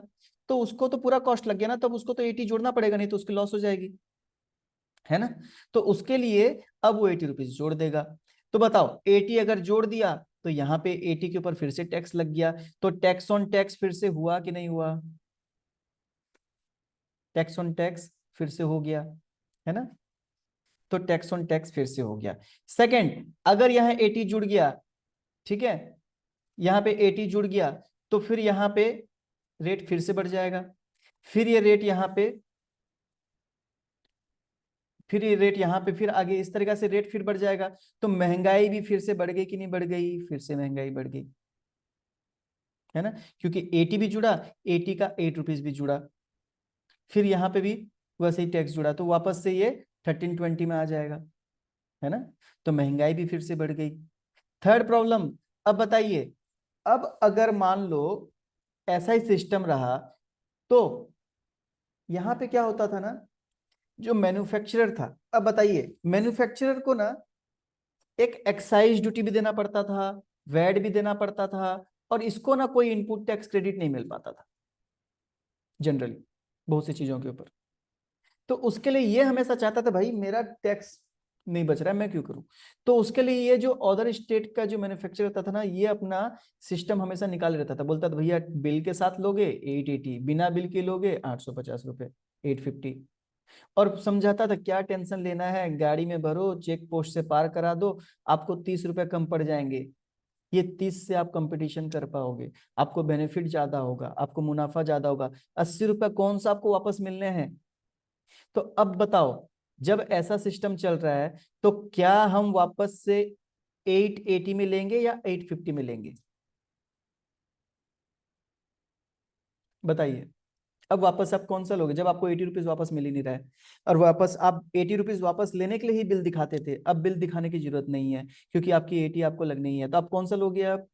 तो उसको तो पूरा कॉस्ट लग गया ना, तब उसको तो 80 जोड़ना पड़ेगा, नहीं तो उसकी लॉस हो जाएगी, है ना। तो उसके लिए अब वो 80 रुपीज जोड़ देगा। तो बताओ 80 अगर जोड़ दिया तो यहाँ पे 80 के ऊपर फिर से टैक्स लग गया, तो टैक्स ऑन टैक्स फिर से हुआ कि नहीं हुआ? टैक्स ऑन टैक्स फिर से हो गया, है ना। तो टैक्स ऑन टैक्स फिर से हो गया। सेकंड, अगर यहाँ 80 जुड़ गया, ठीक है, यहाँ पे 80 जुड़ गया, तो फिर यहाँ पे रेट फिर से बढ़ जाएगा, फिर ये रेट यहाँ पे, फिर ये रेट यहाँ पे, फिर आगे इस तरीके से रेट फिर बढ़ जाएगा। तो महंगाई भी फिर से बढ़ गई कि नहीं बढ़ गई? फिर से महंगाई बढ़ गई, है ना, क्योंकि 80 भी जुड़ा, 80 का 8 रुपीज भी जुड़ा, फिर यहाँ पे भी वैसे ही टैक्स जुड़ा, तो वापस से ये 1320 में आ जाएगा, है ना। तो महंगाई भी फिर से बढ़ गई। थर्ड प्रॉब्लम, अब बताइए, अब अगर मान लो ऐसा ही सिस्टम रहा, तो यहाँ पे क्या होता था ना, जो मैन्युफैक्चरर था, अब बताइए मैन्युफैक्चरर को ना एक एक्साइज ड्यूटी भी देना पड़ता था, वैट भी देना पड़ता था, और इसको ना कोई इनपुट टैक्स क्रेडिट नहीं मिल पाता था जनरली बहुत सी चीजों के ऊपर। तो उसके लिए ये हमेशा चाहता था भाई मेरा टैक्स नहीं बच रहा है, मैं क्यों करूं। तो उसके लिए ये जो अदर स्टेट का जो मैन्युफैक्चर होता था ना, ये अपना सिस्टम हमेशा निकाल रहता था, बोलता था भैया बिल के साथ लोगे 880, बिना बिल के लोगे 850 रुपए, 850। और समझाता था क्या टेंशन लेना है, गाड़ी में भरो, चेक पोस्ट से पार करा दो, आपको 30 रुपए कम पड़ जाएंगे, ये 30 से आप कंपटीशन कर पाओगे, आपको बेनिफिट ज्यादा होगा, आपको मुनाफा ज्यादा होगा, 80 रुपए कौन सा आपको वापस मिलने हैं। तो अब बताओ, जब ऐसा सिस्टम चल रहा है, तो क्या हम वापस से 880 में लेंगे या 850 में लेंगे? बताइए। अब वापस आप कौन सा लोगे, जब आपको 80 रुपीज वापस मिल ही नहीं रहा है, और वापस आप 80 रुपीज वापस लेने के लिए ही बिल दिखाते थे, अब बिल दिखाने की जरूरत नहीं है, क्योंकि आपकी 80 आपको लगनी ही है, तो आप कौन सा लोगे? आप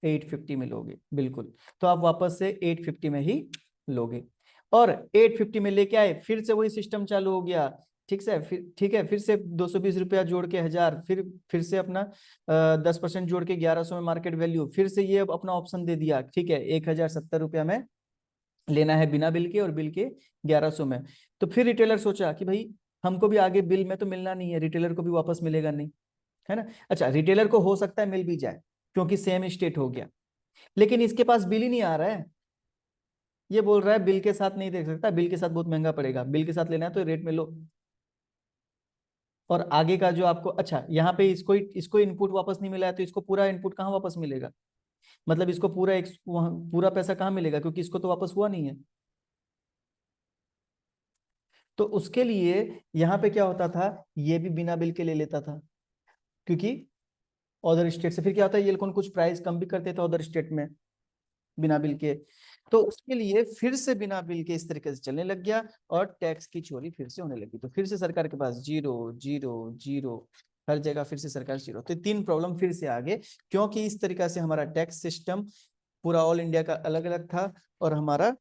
850 में लोगे, बिल्कुल। तो आप वापस से 850 में ही लोगे, और 850 में लेके आए, फिर से वही सिस्टम चालू हो गया, ठीक से, फिर ठीक है, फिर से 220 रुपया जोड़ के 1000, फिर से अपना 10% जोड़ के 1100 में मार्केट वैल्यू, फिर से ये अपना ऑप्शन दे दिया, ठीक है, 1070 रुपया में लेना है बिना बिल के, और बिल के 1100 में। तो फिर रिटेलर सोचा कि भाई हमको भी आगे बिल में तो मिलना नहीं है, रिटेलर को भी वापस मिलेगा नहीं, है ना। अच्छा रिटेलर को हो सकता है मिल भी जाए, क्योंकि सेम स्टेट हो गया। लेकिन इसके पास बिल ही नहीं आ रहा है, ये बोल रहा है बिल के साथ नहीं दे सकता, बिल के साथ बहुत महंगा पड़ेगा, बिल के साथ लेना है तो रेट में लो। और आगे का जो आपको, अच्छा यहाँ पे इसको इसको इनपुट वापस नहीं मिला है, तो इसको पूरा इनपुट कहाँ वापस मिलेगा, मतलब इसको पूरा एक पूरा पैसा कहाँ मिलेगा, क्योंकि इसको तो वापस हुआ नहीं है। तो उसके लिए यहाँ पे क्या होता था, ये भी बिना बिल के ले लेता था, क्योंकि अदर स्टेट से फिर क्या होता है, ये लोग कुछ प्राइस कम भी करते थे अदर स्टेट में बिना बिल के। तो उसके लिए फिर से बिना बिल के इस तरीके से चलने लग गया, और टैक्स की चोरी फिर से होने लगी। तो फिर से सरकार के पास जीरो जीरो जीरो, हर जगह फिर से सरकार जीरो। तो तीन प्रॉब्लम फिर से आगे, क्योंकि इस तरीका से हमारा टैक्स सिस्टम पूरा ऑल इंडिया का अलग अलग था, और हमारा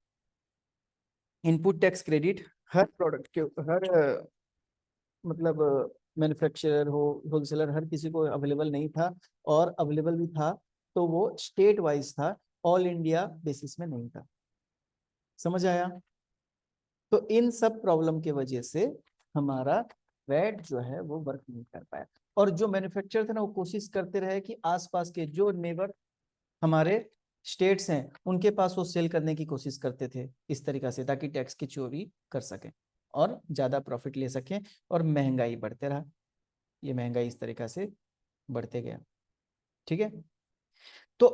इनपुट टैक्स क्रेडिट हर प्रोडक्ट के, हर मतलब मैन्युफैक्चरर हो, होलसेलर, हर किसी को अवेलेबल नहीं था, और अवेलेबल भी था तो वो स्टेट वाइज था, ऑल इंडिया बेसिस में नहीं था। समझ आया? तो इन सब प्रॉब्लम के वजह से हमारा वैट जो है वो वर्क नहीं कर पाया। और जो मैन्युफैक्चरर थे ना, वो कोशिश करते रहे कि आसपास के जो नेबर हमारे स्टेट्स हैं उनके पास वो सेल करने की कोशिश करते थे इस तरीका से, ताकि टैक्स की चोरी कर सकें और ज्यादा प्रॉफिट ले सकें, और महंगाई बढ़ते रहा। ये महंगाई इस तरीका से बढ़ते गया। ठीक है, तो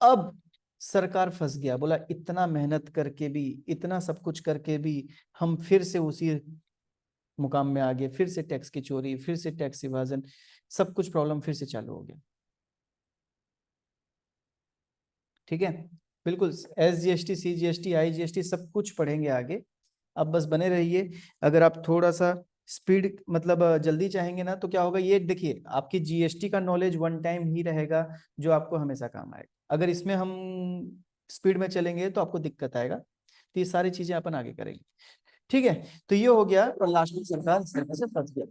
अब सरकार फंस गया, बोला इतना मेहनत करके भी, इतना सब कुछ करके भी हम फिर से उसी मुकाम में आ गए, फिर से टैक्स की चोरी, फिर से टैक्स इवाजन, सब कुछ प्रॉब्लम फिर से चालू हो गया। ठीक है, बिल्कुल SGST, CGST, IGST सब कुछ पढ़ेंगे आगे, आप बस बने रहिए। अगर आप थोड़ा सा स्पीड मतलब जल्दी चाहेंगे ना, तो क्या होगा, ये देखिए आपकी GST का नॉलेज वन टाइम ही रहेगा जो आपको हमेशा काम आएगा। अगर इसमें हम स्पीड में चलेंगे तो आपको दिक्कत आएगा, तो ये सारी चीजें अपन आगे करेंगे। ठीक है, तो ये हो गया, और लास्ट में सरकार इस तरह से फंस गया।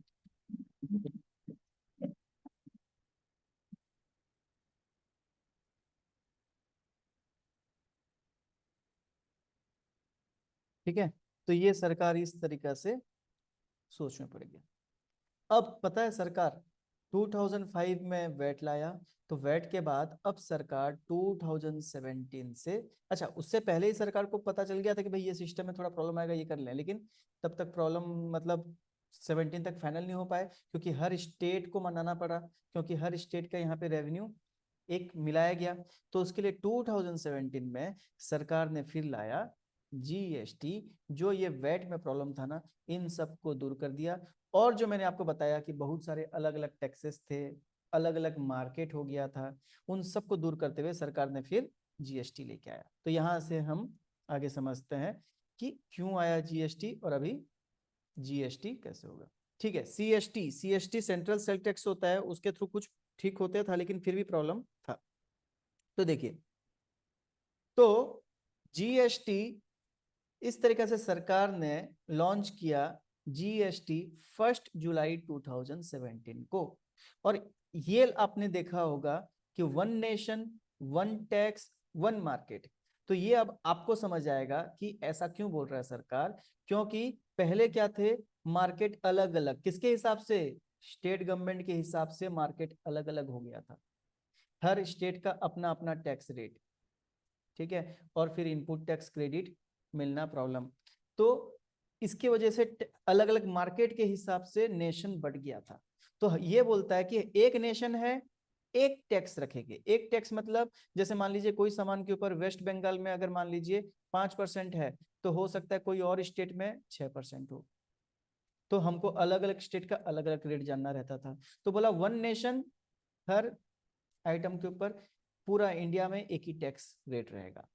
ठीक है, तो ये सरकार इस तरीका से सोच में पड़ गया। अब पता है सरकार 2005 में वैट लाया, तो वैट के बाद अब सरकार 2017 से, अच्छा उससे पहले ही सरकार को पता चल गया था कि भाई ये सिस्टम में थोड़ा प्रॉब्लम आएगा, ये कर लें, लेकिन तब तक प्रॉब्लम मतलब 17 तक फाइनल नहीं हो पाए, क्योंकि हर स्टेट को मनाना पड़ा, क्योंकि हर स्टेट का यहाँ पे रेवेन्यू एक मिलाया गया। तो उसके लिए 2017 में सरकार ने फिर लाया GST, जो ये वैट में प्रॉब्लम था ना, इन सब को दूर कर दिया। और जो मैंने आपको बताया कि बहुत सारे अलग अलग टैक्सेस थे, अलग अलग मार्केट हो गया था, उन सब को दूर करते हुए सरकार ने फिर GST लेके आया। तो यहाँ से हम आगे समझते हैं कि क्यों आया GST, और अभी GST कैसे होगा। ठीक है, CST सेंट्रल सेल टैक्स होता है, उसके थ्रू कुछ ठीक होते था, लेकिन फिर भी प्रॉब्लम था। तो देखिए, तो GST इस तरीके से सरकार ने लॉन्च किया, GST 1 जुलाई 2017 को। और ये आपने देखा होगा कि one nation, one tax, one market. तो ये अब आपको समझ आएगा कि ऐसा क्यों बोल रहा है सरकार, क्योंकि पहले क्या थे, मार्केट अलग अलग, किसके हिसाब से, स्टेट गवर्नमेंट के हिसाब से मार्केट अलग अलग हो गया था, हर स्टेट का अपना अपना टैक्स रेट। ठीक है, और फिर इनपुट टैक्स क्रेडिट मिलना प्रॉब्लम। तो इसकी वजह से अलग अलग मार्केट के हिसाब से नेशन बढ़ गया था। तो ये बोलता है कि एक नेशन है, एक टैक्स रखेंगे। एक टैक्स मतलब, जैसे मान लीजिए कोई सामान के ऊपर वेस्ट बंगाल में अगर मान लीजिए 5% है, तो हो सकता है कोई और स्टेट में 6% हो। तो हमको अलग अलग स्टेट का अलग अलग रेट जानना रहता था। तो बोला वन नेशन, हर आइटम के ऊपर पूरा इंडिया में एक ही टैक्स रेट रहेगा।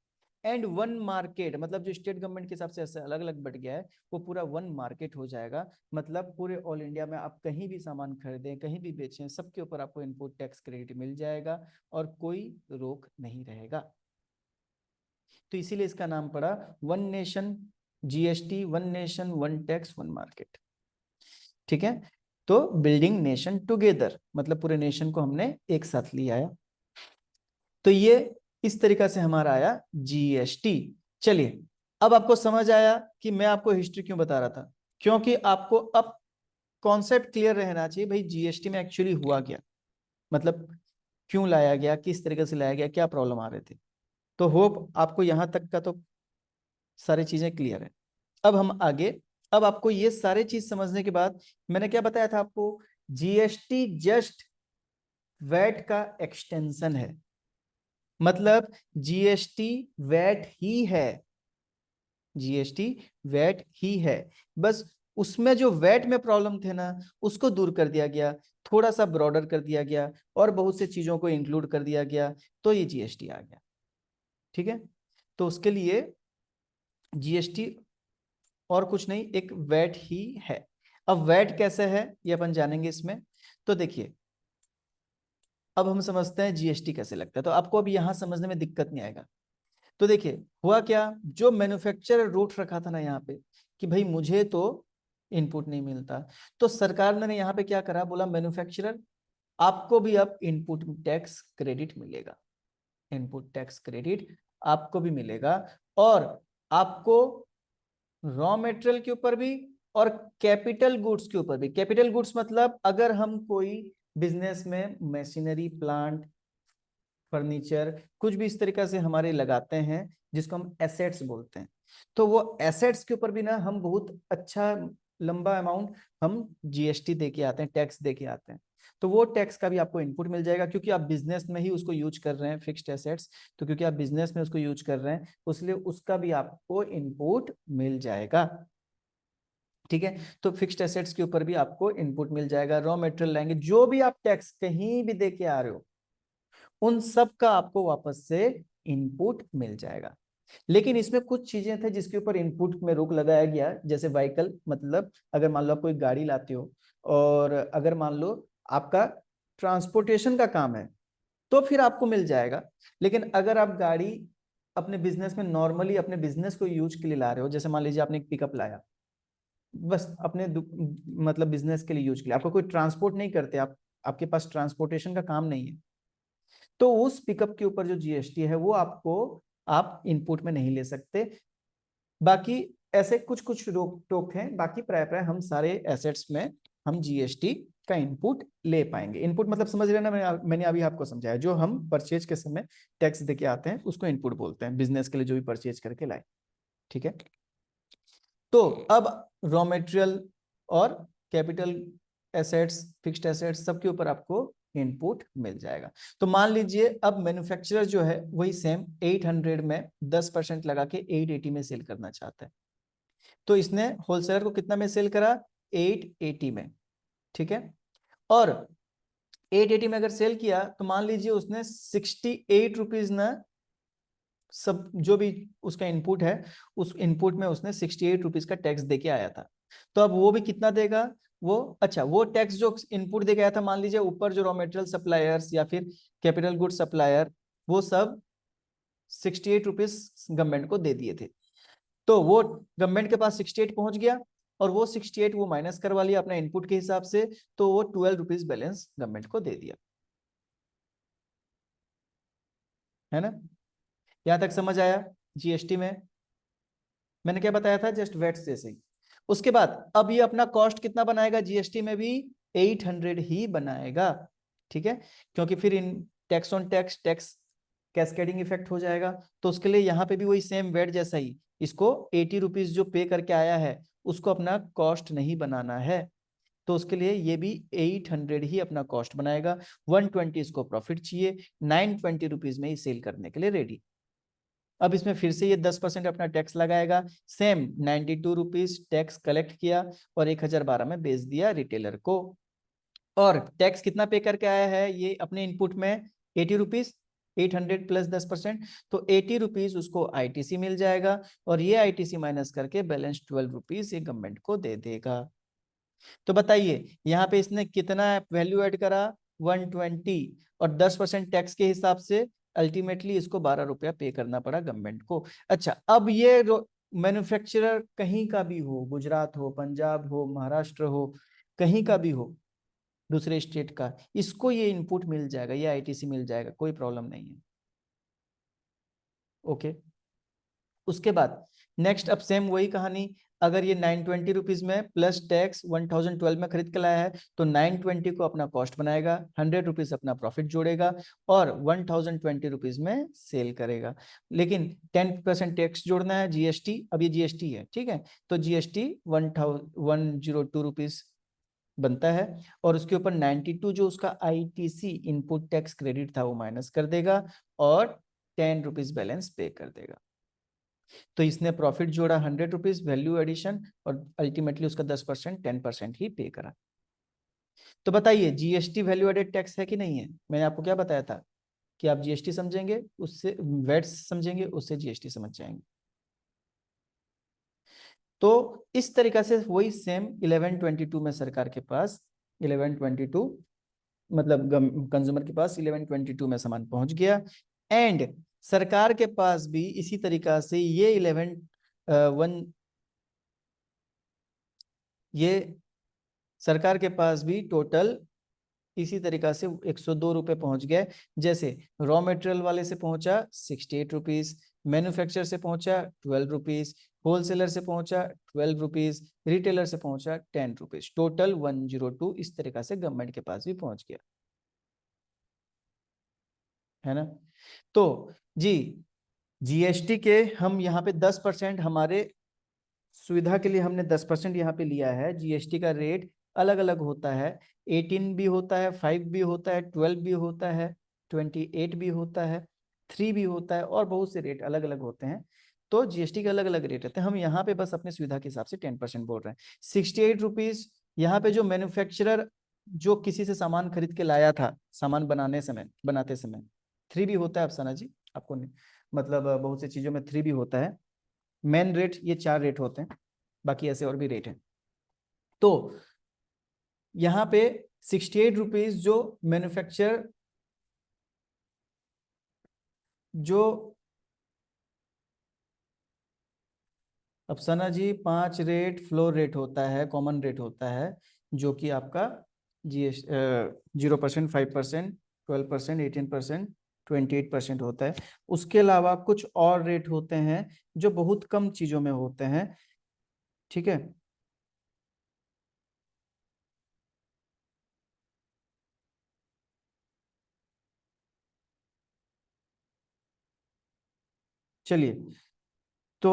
एंड वन मार्केट मतलब जो स्टेट गवर्नमेंट के हिसाब से ऐसे अलग अलग बढ़ गया है, वो पूरा वन मार्केट हो जाएगा। मतलब पूरे ऑल इंडिया में आप कहीं भी सामान खरीदें, कहीं भी बेचें, सबके ऊपर आपको इनपुट टैक्स क्रेडिट मिल जाएगा, और कोई रोक नहीं रहेगा। तो इसीलिए इसका नाम पड़ा one nation GST, one nation one tax one market. ठीक है, तो बिल्डिंग नेशन टुगेदर मतलब पूरे नेशन को हमने एक साथ लिया है। तो ये इस तरीका से हमारा आया GST। चलिए, अब आपको समझ आया कि मैं आपको हिस्ट्री क्यों बता रहा था, क्योंकि आपको अब कॉन्सेप्ट क्लियर रहना चाहिए भाई GST में एक्चुअली हुआ क्या, मतलब क्यों लाया गया, किस तरीके से लाया गया, क्या प्रॉब्लम आ रहे थे। तो होप आपको यहां तक का तो सारी चीजें क्लियर है। अब हम आगे, अब आपको ये सारे चीज समझने के बाद, मैंने क्या बताया था आपको, जीएसटी जस्ट वैट का एक्सटेंशन है, मतलब जीएसटी वैट ही है, जीएसटी वैट ही है, बस उसमें जो वैट में प्रॉब्लम थे ना उसको दूर कर दिया गया, थोड़ा सा ब्रॉडर कर दिया गया और बहुत से चीजों को इंक्लूड कर दिया गया, तो ये जीएसटी आ गया। ठीक है, तो उसके लिए जीएसटी और कुछ नहीं, एक वैट ही है। अब वैट कैसे है ये अपन जानेंगे इसमें। तो देखिए, अब हम समझते हैं जीएसटी कैसे लगता है, तो आपको अब यहां समझने में दिक्कत नहीं आएगा। तो देखिए हुआ क्या, जो मैन्युफैक्चरर रूट रखा था ना यहाँ पे कि भाई मुझे तो इनपुट नहीं मिलता, तो सरकार ने यहाँ पे क्या करा, बोला मैन्युफैक्चरर आपको भी अब इनपुट टैक्स क्रेडिट मिलेगा, इनपुट टैक्स क्रेडिट आपको भी मिलेगा, और आपको रॉ मटेरियल के ऊपर भी और कैपिटल गुड्स के ऊपर भी। कैपिटल गुड्स मतलब अगर हम कोई बिजनेस में मशीनरी, प्लांट, फर्नीचर, कुछ भी इस तरीके से हमारे लगाते हैं जिसको हम एसेट्स बोलते हैं, तो वो एसेट्स के ऊपर भी ना हम बहुत अच्छा लंबा अमाउंट हम जीएसटी दे के आते हैं, टैक्स दे के आते हैं। तो वो टैक्स का भी आपको इनपुट मिल जाएगा, क्योंकि आप बिजनेस में ही उसको यूज कर रहे हैं, फिक्स्ड एसेट्स, तो क्योंकि आप बिजनेस में उसको यूज कर रहे हैं इसलिए उसका भी आपको इनपुट मिल जाएगा। ठीक है, तो फिक्स्ड एसेट्स के ऊपर भी आपको इनपुट मिल जाएगा, रॉ मटेरियल लाएंगे, जो भी आप टैक्स कहीं भी दे के आ रहे हो उन सब का आपको वापस से इनपुट मिल जाएगा। लेकिन इसमें कुछ चीजें थे जिसके ऊपर इनपुट में रोक लगाया गया, जैसे व्हीकल, मतलब अगर मान लो आप कोई गाड़ी लाते हो और अगर मान लो आपका ट्रांसपोर्टेशन का काम है तो फिर आपको मिल जाएगा। लेकिन अगर आप गाड़ी अपने बिजनेस में नॉर्मली अपने बिजनेस को यूज के लिए ला रहे हो, जैसे मान लीजिए आपने एक पिकअप लाया बस अपने मतलब बिजनेस के लिए यूज के लिए, आपको कोई ट्रांसपोर्ट नहीं करते आप, आपके पास ट्रांसपोर्टेशन का काम नहीं है, तो उस पिकअप के ऊपर जो जीएसटी है वो आपको आप इनपुट में नहीं ले सकते। बाकी ऐसे कुछ कुछ रोक टोक हैं, बाकी प्राय प्राय हम सारे एसेट्स में हम जीएसटी का इनपुट ले पाएंगे। इनपुट मतलब समझ रहे ना, मैंने अभी आपको समझाया, जो हम परचेज के समय टैक्स देके आते हैं उसको इनपुट बोलते हैं, बिजनेस के लिए जो भी परचेज करके लाए। ठीक है, तो अब रॉ मटेरियल और कैपिटल एसेट्स, फिक्स्ड एसेट्स सबके ऊपर आपको इनपुट मिल जाएगा। तो मान लीजिए अब मैन्युफैक्चरर जो है वही सेम 800 में 10% लगा के 880 में सेल करना चाहता है, तो इसने होलसेलर को कितना में सेल करा, 880 में। ठीक है, और 880 में अगर सेल किया तो मान लीजिए उसने 68 रुपीज ना, सब जो भी उसका इनपुट है उस इनपुट में उसने 68 रुपीज का टैक्स देके आया था। तो अब वो भी कितना देगा, वो अच्छा वो टैक्स जो इनपुट देके आया था, मान लीजिए ऊपर जो रॉ मटेरियल सप्लायर्स या फिर कैपिटल गुड सप्लायर वो सब 68 रुपीज गवर्नमेंट को दे दिए थे, तो वो गवर्नमेंट के पास 68 पहुंच गया और वो 68 वो माइनस करवा लिया अपना इनपुट के हिसाब से, तो वो 12 रुपीज बैलेंस गवर्नमेंट को दे दिया। है ना, यहां तक समझ आया जीएसटी में। मैंने क्या बताया था, जस्ट वेट जैसे ही। उसके बाद अब ये अपना कॉस्ट कितना बनाएगा, जीएसटी में भी 800 ही बनाएगा। ठीक है, क्योंकि फिर इन tax on tax, tax cascading effect हो जाएगा, तो उसके लिए यहाँ पे भी वही सेम वेट जैसा ही, इसको 80 रुपीज जो पे करके आया है उसको अपना कॉस्ट नहीं बनाना है, तो उसके लिए ये भी 800 ही अपना कॉस्ट बनाएगा। 120 इसको प्रॉफिट चाहिए, 920 रुपीज में ही सेल करने के लिए रेडी। अब इसमें फिर से ये 10% अपना टैक्स लगाएगा, सेम 92 रुपीज टैक्स कलेक्ट किया और 1012 में बेच दिया रिटेलर को। और टैक्स कितना पे करके आया है ये अपने इनपुट में, 80 रुपीज, 800 प्लस 10%, तो 80 रुपीज उसको आईटीसी मिल जाएगा, और ये आईटीसी माइनस करके बैलेंस 12 रुपीज ये गवर्नमेंट को दे देगा। तो बताइए यहाँ पे इसने कितना वैल्यू ऐड करा, 120, और 10% टैक्स के हिसाब से अल्टीमेटली इसको 12 रुपया पे करना पड़ा गवर्नमेंट को। अच्छा, अब ये मैन्युफैक्चरर कहीं का भी हो, गुजरात हो, पंजाब हो, महाराष्ट्र हो, कहीं का भी हो, दूसरे स्टेट का, इसको ये इनपुट मिल जाएगा, ये आईटीसी मिल जाएगा, कोई प्रॉब्लम नहीं है। ओके, उसके बाद नेक्स्ट अब सेम वही कहानी, अगर ये 920 रुपीज में प्लस टैक्स 1012 में खरीद के लाया है तो 920 को अपना कॉस्ट बनाएगा, 100 रुपीज अपना प्रॉफिट जोड़ेगा और 1020 रुपीज में सेल करेगा। लेकिन 10% टैक्स जोड़ना है, जीएसटी, अब ये जीएसटी है, ठीक है, तो जीएसटी 102 रुपीज बनता है और उसके ऊपर 92 जो उसका आईटीसी इनपुट टैक्स क्रेडिट था वो माइनस कर देगा और 10 रुपीज बैलेंस पे कर देगा। तो इसने प्रॉफिट जोड़ा 100 रुपीज वैल्यू एडिशन और अल्टीमेटली उसका 10% 10% ही पे करा। तो बताइए जीएसटी वैल्यू एडेड टैक्स है कि नहीं है? मैंने आपको क्या बताया था कि आप जीएसटी समझेंगे उससे वैट समझेंगे उससे जीएसटी समझ जाएंगे। तो इस तरीका से वही सेम 1122 में सरकार के पास 1122 मतलब कंज्यूमर के पास 1122 में सामान पहुंच गया एंड सरकार के पास भी इसी तरीका से ये 11 ये सरकार के पास भी टोटल इसी तरीका से 102 रुपए पहुंच गए। जैसे रॉ मटेरियल वाले से पहुंचा 68 रुपीज, मैन्युफैक्चर से पहुंचा 12 रुपीज, होलसेलर से पहुंचा 12 रुपीज, रिटेलर से पहुंचा 10 रुपीज, टोटल 102 इस तरीका से गवर्नमेंट के पास भी पहुंच गया, है ना। तो जी जीएसटी के हम यहाँ पे 10% हमारे सुविधा के लिए हमने 10% यहाँ पे लिया है। जीएसटी का रेट अलग अलग होता है, 18 भी होता है, 5 भी होता है, 12 भी होता है, 28 भी होता है, 3 भी होता है और बहुत से रेट अलग अलग होते हैं। तो जीएसटी के अलग अलग रेट रहते हैं, हम यहाँ पे बस अपने सुविधा के हिसाब से 10% बोल रहे हैं। 68 रुपीज यहाँ पे जो मैन्युफैक्चरर जो किसी से सामान खरीद के लाया था सामान बनाते समय 3 भी होता है अफसाना जी, आपको मतलब बहुत सी चीजों में 3 भी होता है। मेन रेट ये 4 रेट होते हैं, बाकी ऐसे और भी रेट हैं। तो यहाँ पे 68 रुपीज जो मैन्युफैक्चर जो अफसाना जी 5 रेट फ्लोर रेट होता है, कॉमन रेट होता है जो कि आपका जीएस 0%, 5%, 12%, 18%, 28% होता है। उसके अलावा कुछ और रेट होते हैं जो बहुत कम चीजों में होते हैं, ठीक है। चलिए तो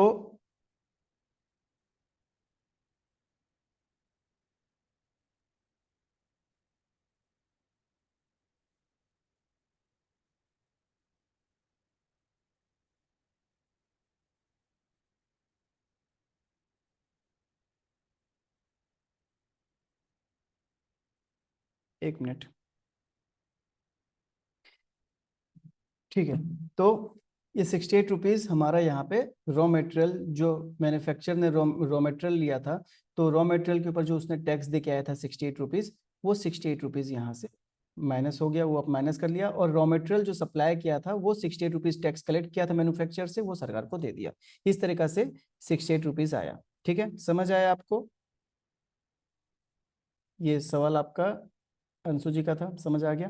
एक मिनट, ठीक है। तो ये 68 रुपीज हमारा यहाँ पे रॉ मटेरियल जो मैन्युफैक्चर ने रॉ मटेरियल लिया था, तो रॉ मटेरियल के ऊपर जो उसने टैक्स दे के आया था 68 रुपीज, वो 68 रुपीज यहाँ से माइनस हो गया, वो आप माइनस कर लिया और रॉ मटेरियल जो सप्लाई किया था वो 68 रुपीज टैक्स कलेक्ट किया था मैन्युफैक्चर से, वो सरकार को दे दिया। इस तरीका से 68 रुपीज आया, ठीक है, समझ आया आपको? ये सवाल आपका अंशु जी का था, समझ आ गया?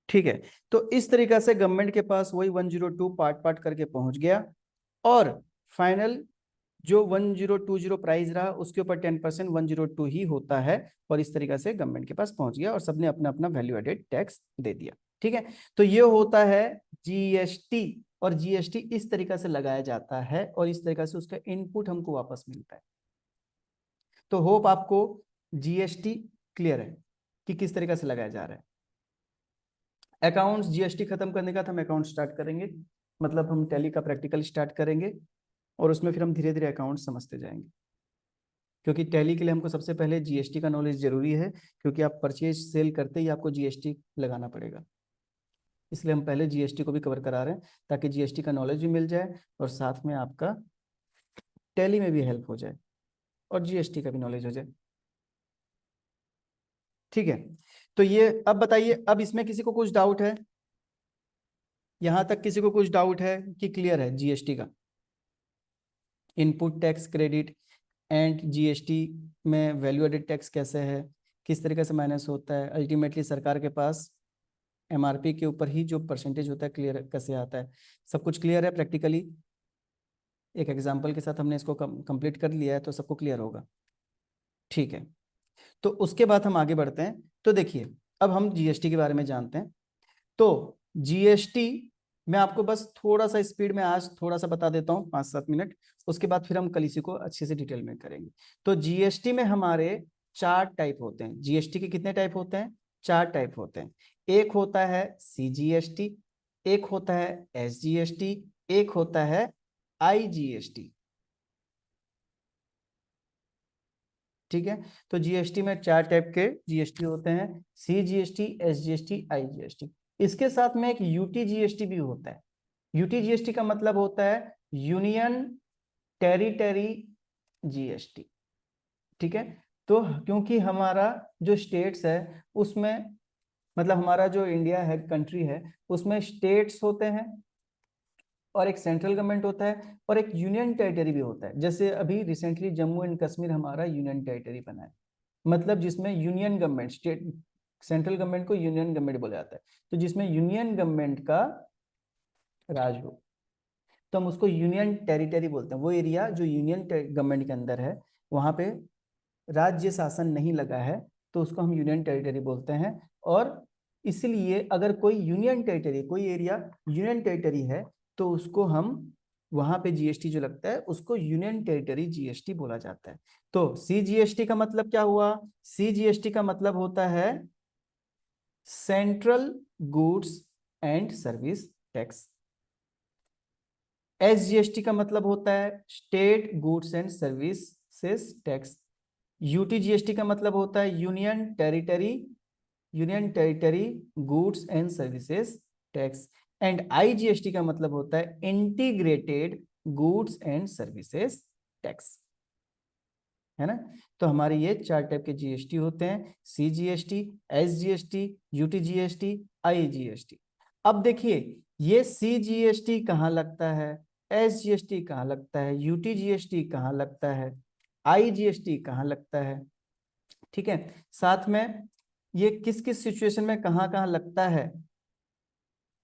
ठीक है। तो इस तरीका से गवर्नमेंट के पास वही 102 पार्ट पार्ट करके पहुंच गया और फाइनल जो 1020 प्राइस रहा उसके ऊपर 10% 102 ही होता है और इस तरीका से गवर्नमेंट के पास पहुंच गया और सबने अपना अपना वैल्यू एडेड टैक्स दे दिया, ठीक है। तो ये होता है जीएसटी और जीएसटी इस तरीका से लगाया जाता है और इस तरीका से उसका इनपुट हमको वापस मिलता है। तो होप आपको जीएसटी क्लियर है कि किस तरीका से लगाया जा रहा है। अकाउंट्स जीएसटी खत्म करने का था, हम अकाउंट स्टार्ट करेंगे, मतलब हम टैली का प्रैक्टिकल स्टार्ट करेंगे और उसमें फिर हम धीरे धीरे अकाउंट समझते जाएंगे, क्योंकि टैली के लिए हमको सबसे पहले जीएसटी का नॉलेज जरूरी है, क्योंकि आप परचेज सेल करते ही आपको जीएसटी लगाना पड़ेगा। इसलिए हम पहले जीएसटी को भी कवर करा रहे हैं ताकि जीएसटी का नॉलेज भी मिल जाए और साथ में आपका टैली में भी हेल्प हो जाए और जीएसटी का भी नॉलेज हो जाए, ठीक है। तो ये अब बताइए, अब इसमें किसी को कुछ डाउट है? यहां तक किसी को कुछ डाउट है कि क्लियर है जीएसटी का? Input tax credit and GST में वैल्यू एडेड टैक्स कैसे है, किस तरीके से माइनस होता है, अल्टीमेटली सरकार के पास एमआरपी के ऊपर ही जो परसेंटेज होता है क्लियर कैसे आता है, सब कुछ क्लियर है प्रैक्टिकली? एक एग्जाम्पल के साथ हमने इसको कंप्लीट कर लिया है, तो सबको क्लियर होगा। ठीक है, तो उसके बाद हम आगे बढ़ते हैं। तो देखिए, अब हम जीएसटी के बारे में जानते हैं। तो जीएसटी मैं आपको बस थोड़ा सा स्पीड में आज थोड़ा सा बता देता हूँ, 5-7 मिनट, उसके बाद फिर हम कल इसी को अच्छे से डिटेल में करेंगे। तो जीएसटी में हमारे 4 टाइप होते हैं। जीएसटी के कितने टाइप होते हैं? 4 टाइप होते हैं। एक होता है सीजीएसटी, एक होता है एसजीएसटी, एक होता है आईजीएसटी। ठीक है, तो जीएसटी में 4 टाइप के जीएसटी होते हैं, सीजीएसटी, एसजीएसटी, आईजीएसटी। इसके साथ में एक यूटीजीएसटी भी होता है। यूटीजीएसटी का मतलब होता है यूनियन टेरिटरी जीएसटी। ठीक है, तो क्योंकि हमारा जो स्टेट्स है उसमें, मतलब हमारा जो इंडिया है, कंट्री है, उसमें स्टेट्स होते हैं और एक सेंट्रल गवर्नमेंट होता है और एक यूनियन टेरिटरी भी होता है। जैसे अभी रिसेंटली जम्मू एंड कश्मीर हमारा यूनियन टेरिटरी बना है, मतलब जिसमें union government, state, central government को यूनियन गवर्नमेंट बोला जाता है, तो जिसमें यूनियन गवर्नमेंट का राज हो, तो हम उसको यूनियन टेरिटरी बोलते हैं। वो एरिया जो यूनियन गवर्नमेंट के अंदर है, वहां पे राज्य शासन नहीं लगा है, तो उसको हम यूनियन टेरिटरी बोलते हैं। और इसलिए अगर कोई यूनियन टेरिटरी, कोई एरिया यूनियन टेरिटरी है, तो उसको हम, वहां पे जीएसटी जो लगता है उसको यूनियन टेरिटरी जीएसटी बोला जाता है। तो सीजीएसटी का मतलब क्या हुआ? सीजीएसटी का मतलब होता है central goods and service tax. SGST का मतलब होता है state goods and services tax. UTGST का मतलब होता है union territory goods and services tax. And IGST का मतलब होता है integrated goods and services tax. है ना? तो हमारे ये 4 टाइप के जीएसटी होते हैं, सीजीएसटी, एसजीएसटी, यूटीजीएसटी, आईजीएसटी। अब देखिए, ये सीजीएसटी कहाँ लगता है, एसजीएसटी कहाँ लगता है, यूटीजीएसटी कहाँ लगता है, आईजीएसटी कहाँ लगता है। ठीक है, साथ में ये किस किस सिचुएशन में कहाँ कहाँ लगता है,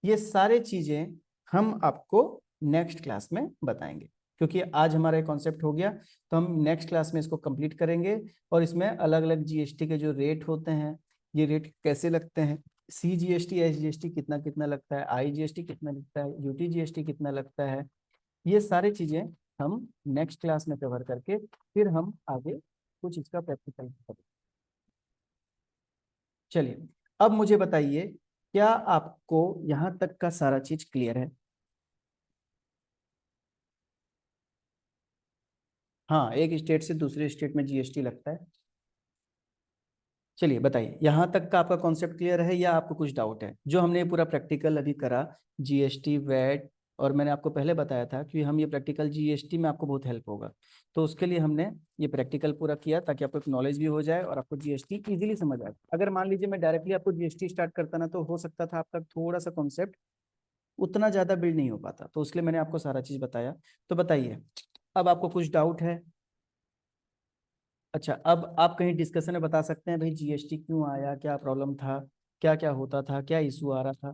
ये सारे चीजें हम आपको नेक्स्ट क्लास में बताएंगे। क्योंकि आज हमारा एक कॉन्सेप्ट हो गया, तो हम नेक्स्ट क्लास में इसको कंप्लीट करेंगे। और इसमें अलग अलग जीएसटी के जो रेट होते हैं, ये रेट कैसे लगते हैं, सीजीएसटी, एसजीएसटी कितना कितना लगता है, आईजीएसटी कितना लगता है, यूटीजीएसटी कितना लगता है, ये सारी चीजें हम नेक्स्ट क्लास में कवर करके फिर हम आगे कुछ इसका प्रैक्टिकल करेंगे। चलिए, अब मुझे बताइए, क्या आपको यहां तक का सारा चीज क्लियर है? हाँ, एक स्टेट से दूसरे स्टेट में जीएसटी लगता है। चलिए बताइए, यहाँ तक का आपका कॉन्सेप्ट क्लियर है या आपको कुछ डाउट है? जो हमने पूरा प्रैक्टिकल अभी करा, जीएसटी, वैट, और मैंने आपको पहले बताया था कि हम ये प्रैक्टिकल जीएसटी में आपको बहुत हेल्प होगा, तो उसके लिए हमने ये प्रैक्टिकल पूरा किया ताकि आपको एक नॉलेज भी हो जाए और आपको जीएसटी इजीली समझ आए। अगर मान लीजिए मैं डायरेक्टली आपको जीएसटी स्टार्ट करता ना, तो हो सकता था आपका थोड़ा सा कॉन्सेप्ट उतना ज़्यादा बिल्ड नहीं हो पाता, तो उसके लिए मैंने आपको सारा चीज़ बताया। तो बताइए, अब आपको कुछ डाउट है? अच्छा, अब आप कहीं डिस्कशन में बता सकते हैं भाई जीएसटी क्यों आया, क्या प्रॉब्लम था, क्या क्या होता था, क्या इशू आ रहा था,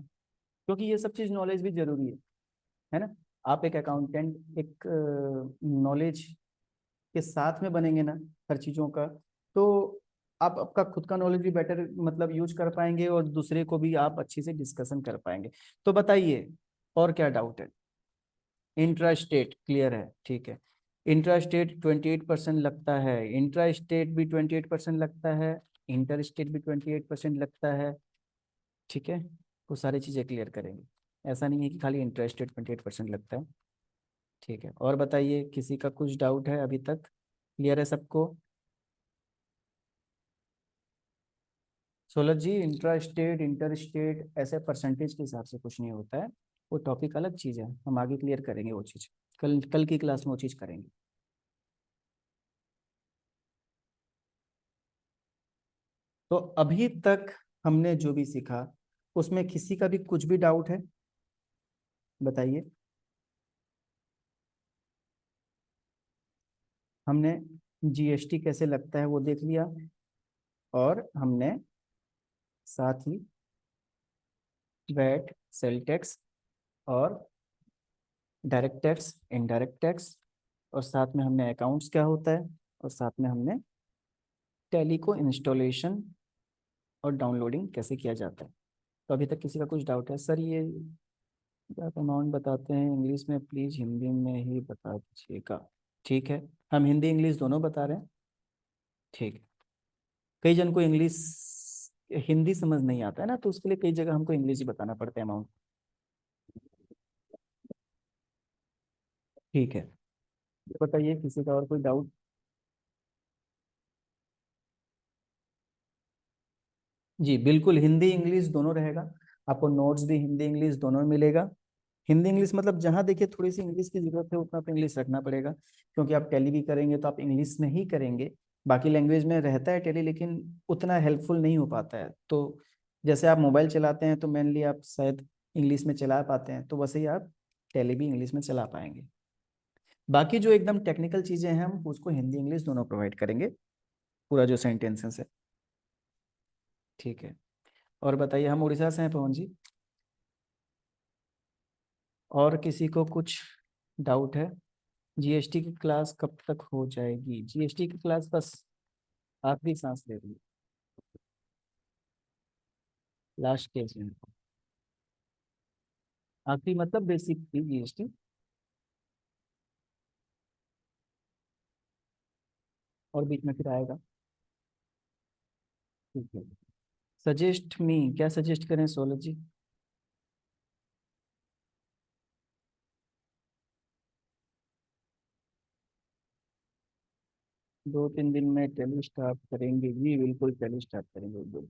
क्योंकि ये सब चीज़ नॉलेज भी जरूरी है ना? आप एक अकाउंटेंट, एक नॉलेज के साथ में बनेंगे ना हर चीज़ों का, तो आप आपका खुद का नॉलेज भी बेटर मतलब यूज कर पाएंगे और दूसरे को भी आप अच्छे से डिस्कशन कर पाएंगे। तो बताइए, और क्या डाउट है? इंट्रा स्टेट क्लियर है, ठीक है। इंट्रा स्टेट 28% लगता है, इंट्रा स्टेट भी 28% लगता है, इंटर स्टेट भी 28% लगता है। ठीक है, वो सारी चीज़ें क्लियर करेंगे। ऐसा नहीं है कि खाली इंट्रा स्टेट 28% लगता है। ठीक है, और बताइए, किसी का कुछ डाउट है अभी तक? क्लियर है सबको? सोलह जी, इंट्रा स्टेट, इंटर स्टेट ऐसे परसेंटेज के हिसाब से कुछ नहीं होता है, वो टॉपिक अलग चीज़ है, हम आगे क्लियर करेंगे वो चीज़, कल कल की क्लास में वो चीज़ करेंगे। तो अभी तक हमने जो भी सीखा, उसमें किसी का भी कुछ भी डाउट है? बताइए। हमने जीएसटी कैसे लगता है वो देख लिया, और हमने साथ ही वैट, सेल टैक्स, और डायरेक्ट टैक्स, इनडायरेक्ट टैक्स, और साथ में हमने अकाउंट्स क्या होता है, और साथ में हमने टैली को इंस्टॉलेशन और डाउनलोडिंग कैसे किया जाता है। तो अभी तक किसी का कुछ डाउट है? सर ये आप अमाउंट बताते हैं इंग्लिश में, प्लीज़ हिंदी में ही बता दीजिएगा। ठीक है, हम हिंदी इंग्लिश दोनों बता रहे हैं। ठीक है। कई जन को इंग्लिश हिंदी समझ नहीं आता है ना, तो उसके लिए कई जगह हमको इंग्लिश ही बताना पड़ता है अमाउंट। ठीक है, बताइए किसी का और कोई डाउट? जी बिल्कुल, हिंदी इंग्लिश दोनों रहेगा। आपको नोट्स भी हिंदी इंग्लिश दोनों में मिलेगा। हिंदी इंग्लिश मतलब जहाँ देखिए थोड़ी सी इंग्लिश की जरूरत है उतना तो इंग्लिश रखना पड़ेगा, क्योंकि आप टैली भी करेंगे तो आप इंग्लिश में ही करेंगे। बाकी लैंग्वेज में रहता है टैली, लेकिन उतना हेल्पफुल नहीं हो पाता है। तो जैसे आप मोबाइल चलाते हैं तो मेनली आप शायद इंग्लिश में चला पाते हैं, तो वैसे ही आप टैली भी इंग्लिश में चला पाएंगे। बाकी जो एकदम टेक्निकल चीज़ें हैं हम उसको हिंदी इंग्लिश दोनों प्रोवाइड करेंगे, पूरा जो सेंटेंसेस है। ठीक है, और बताइए, हम उड़ीसा से हैं पवन जी। और किसी को कुछ डाउट है? जीएसटी की क्लास कब तक हो जाएगी? जीएसटी की क्लास बस आखिरी सांस ले रही है, लास्ट केस में। आखिरी मतलब बेसिक थी जीएसटी, और बीच में फिर आएगा। ठीक है, सजेस्ट मी, क्या सजेस्ट करें सोलह जी? 2-3 दिन में टेली स्टार्ट करेंगे जी, बिल्कुल टेली स्टार्ट करेंगे बिल्कुल।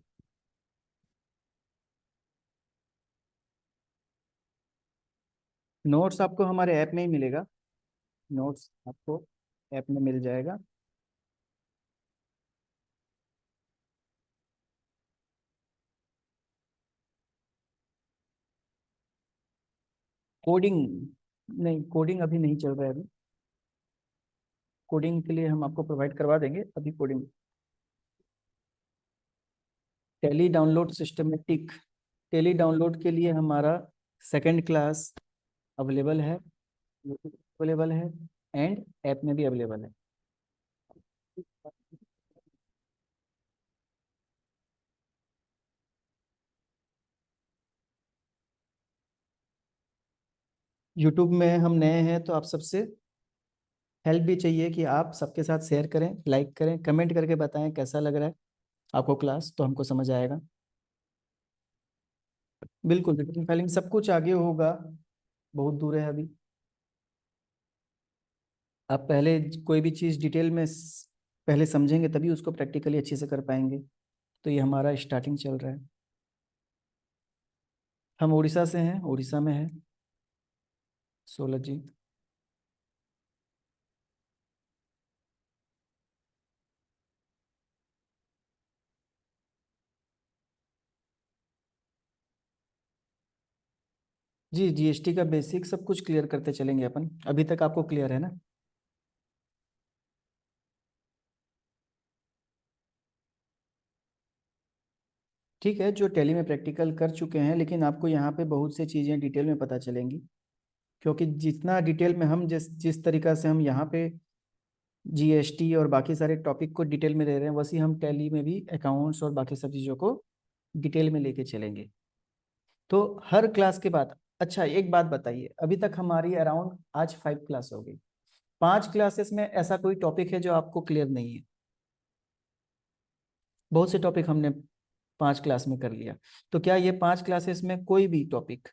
नोट्स आपको हमारे ऐप में ही मिलेगा, नोट्स आपको ऐप में मिल जाएगा। कोडिंग, नहीं कोडिंग अभी नहीं चल रहा है अभी। कोडिंग के लिए हम आपको प्रोवाइड करवा देंगे, अभी coding. Tally download systematic, tally download के लिए हमारा सेकंड क्लास अवेलेबल है, यूट्यूब अवेलेबल है, एंड ऐप में भी अवेलेबल है। यूट्यूब में हम नए हैं तो आप सबसे हेल्प भी चाहिए कि आप सबके साथ शेयर करें, लाइक करें, कमेंट करके बताएं कैसा लग रहा है आपको क्लास, तो हमको समझ आएगा। बिल्कुल, रिटर्न फाइलिंग सब कुछ आगे होगा, बहुत दूर है अभी। आप पहले कोई भी चीज़ डिटेल में पहले समझेंगे तभी उसको प्रैक्टिकली अच्छे से कर पाएंगे। तो ये हमारा स्टार्टिंग चल रहा है। हम उड़ीसा से हैं, उड़ीसा में है सोलह जी। जी जीएसटी का बेसिक सब कुछ क्लियर करते चलेंगे अपन, अभी तक आपको क्लियर है ना? ठीक है, जो टैली में प्रैक्टिकल कर चुके हैं, लेकिन आपको यहाँ पे बहुत सी चीज़ें डिटेल में पता चलेंगी, क्योंकि जितना डिटेल में हम जिस जिस तरीका से हम यहाँ पे जीएसटी और बाकी सारे टॉपिक को डिटेल में ले रहे हैं, वैसे ही हम टैली में भी अकाउंट्स और बाकी सब चीज़ों को डिटेल में लेके चलेंगे। तो हर क्लास के बाद, अच्छा एक बात बताइए, अभी तक हमारी अराउंड आज 5 क्लास हो गई, 5 क्लासेस में ऐसा कोई टॉपिक है जो आपको क्लियर नहीं है? बहुत से टॉपिक हमने 5 क्लास में कर लिया, तो क्या ये 5 क्लासेस में कोई भी टॉपिक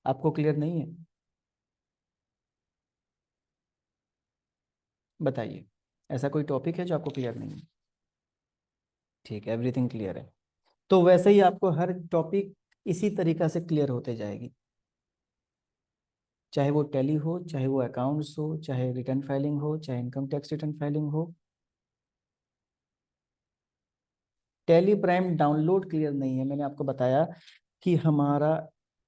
आपको क्लियर नहीं है? बताइए, ऐसा कोई टॉपिक है जो आपको क्लियर नहीं है? ठीक है, एवरीथिंग क्लियर है। तो वैसे ही आपको हर टॉपिक इसी तरीका से क्लियर होते जाएगी, चाहे वो टैली हो, चाहे वो अकाउंट्स हो, चाहे रिटर्न फाइलिंग हो, चाहे इनकम टैक्स रिटर्न फाइलिंग हो। टैली प्राइम डाउनलोड क्लियर नहीं है, मैंने आपको बताया कि हमारा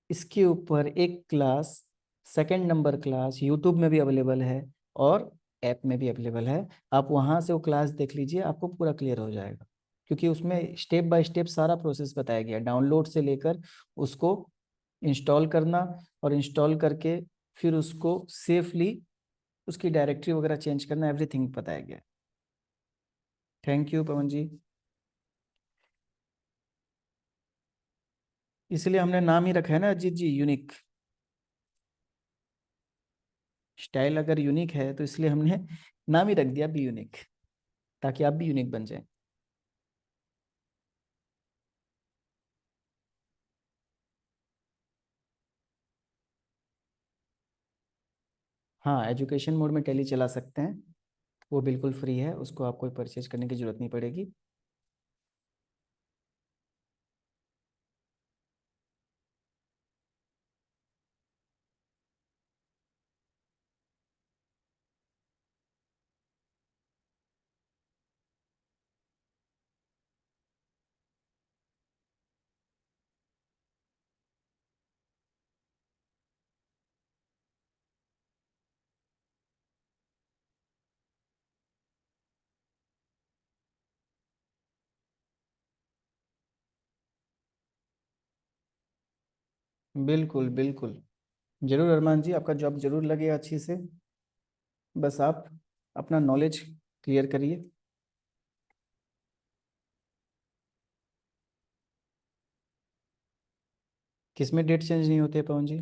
इसके ऊपर एक class, second number class YouTube में भी अवेलेबल है और ऐप में भी अवेलेबल है। आप वहाँ से वो क्लास देख लीजिए, आपको पूरा क्लियर हो जाएगा, क्योंकि उसमें स्टेप बाय स्टेप सारा प्रोसेस बताया गया, डाउनलोड से लेकर उसको इंस्टॉल करना, और इंस्टॉल करके फिर उसको सेफली उसकी डायरेक्टरी वगैरह चेंज करना, एवरीथिंग बताया गया है। थैंक यू पवन जी। इसलिए हमने नाम ही रखा है ना अजीत जी, यूनिक। स्टाइल अगर यूनिक है तो इसलिए हमने नाम ही रख दिया बी यूनिक, ताकि आप भी यूनिक बन जाए। हाँ, एजुकेशन मोड में टैली चला सकते हैं, वो बिल्कुल फ्री है, उसको आपको परचेज करने की जरूरत नहीं पड़ेगी। बिल्कुल बिल्कुल, जरूर अरमान जी, आपका जॉब जरूर लगेगा अच्छी से। बस आप अपना नॉलेज क्लियर करिए। किसमें डेट चेंज नहीं होती है पवन जी?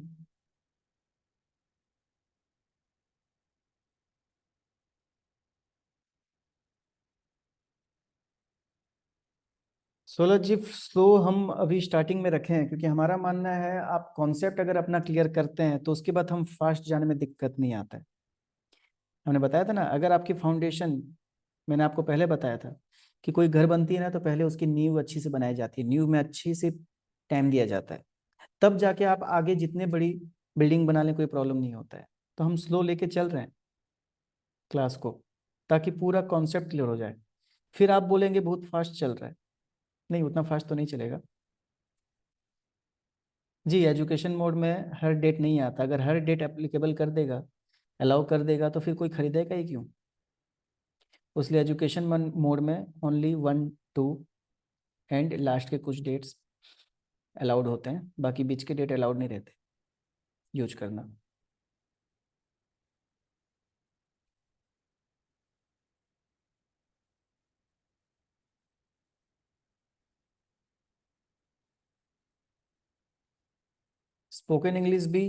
16 जी स्लो हम अभी स्टार्टिंग में रखे हैं, क्योंकि हमारा मानना है आप कॉन्सेप्ट अगर अपना क्लियर करते हैं तो उसके बाद हम फास्ट जाने में दिक्कत नहीं आता है। हमने बताया था ना, अगर आपकी फाउंडेशन, मैंने आपको पहले बताया था कि कोई घर बनती है ना तो पहले उसकी नींव अच्छी से बनाई जाती है, नींव में अच्छी से टाइम दिया जाता है, तब जाके आप आगे जितने बड़ी बिल्डिंग बना लें कोई प्रॉब्लम नहीं होता है। तो हम स्लो लेके चल रहे हैं क्लास को, ताकि पूरा कॉन्सेप्ट क्लियर हो जाए। फिर आप बोलेंगे बहुत फास्ट चल रहा है, नहीं उतना फास्ट तो नहीं चलेगा। जी, एजुकेशन मोड में हर डेट नहीं आता, अगर हर डेट एप्लीकेबल कर देगा, अलाउ कर देगा, तो फिर कोई खरीदेगा ही क्यों? उसलिए एजुकेशन मोड में ओनली 1 2 एंड लास्ट के कुछ डेट्स अलाउड होते हैं, बाकी बीच के डेट अलाउड नहीं रहते यूज करना। स्पोकन इंग्लिश भी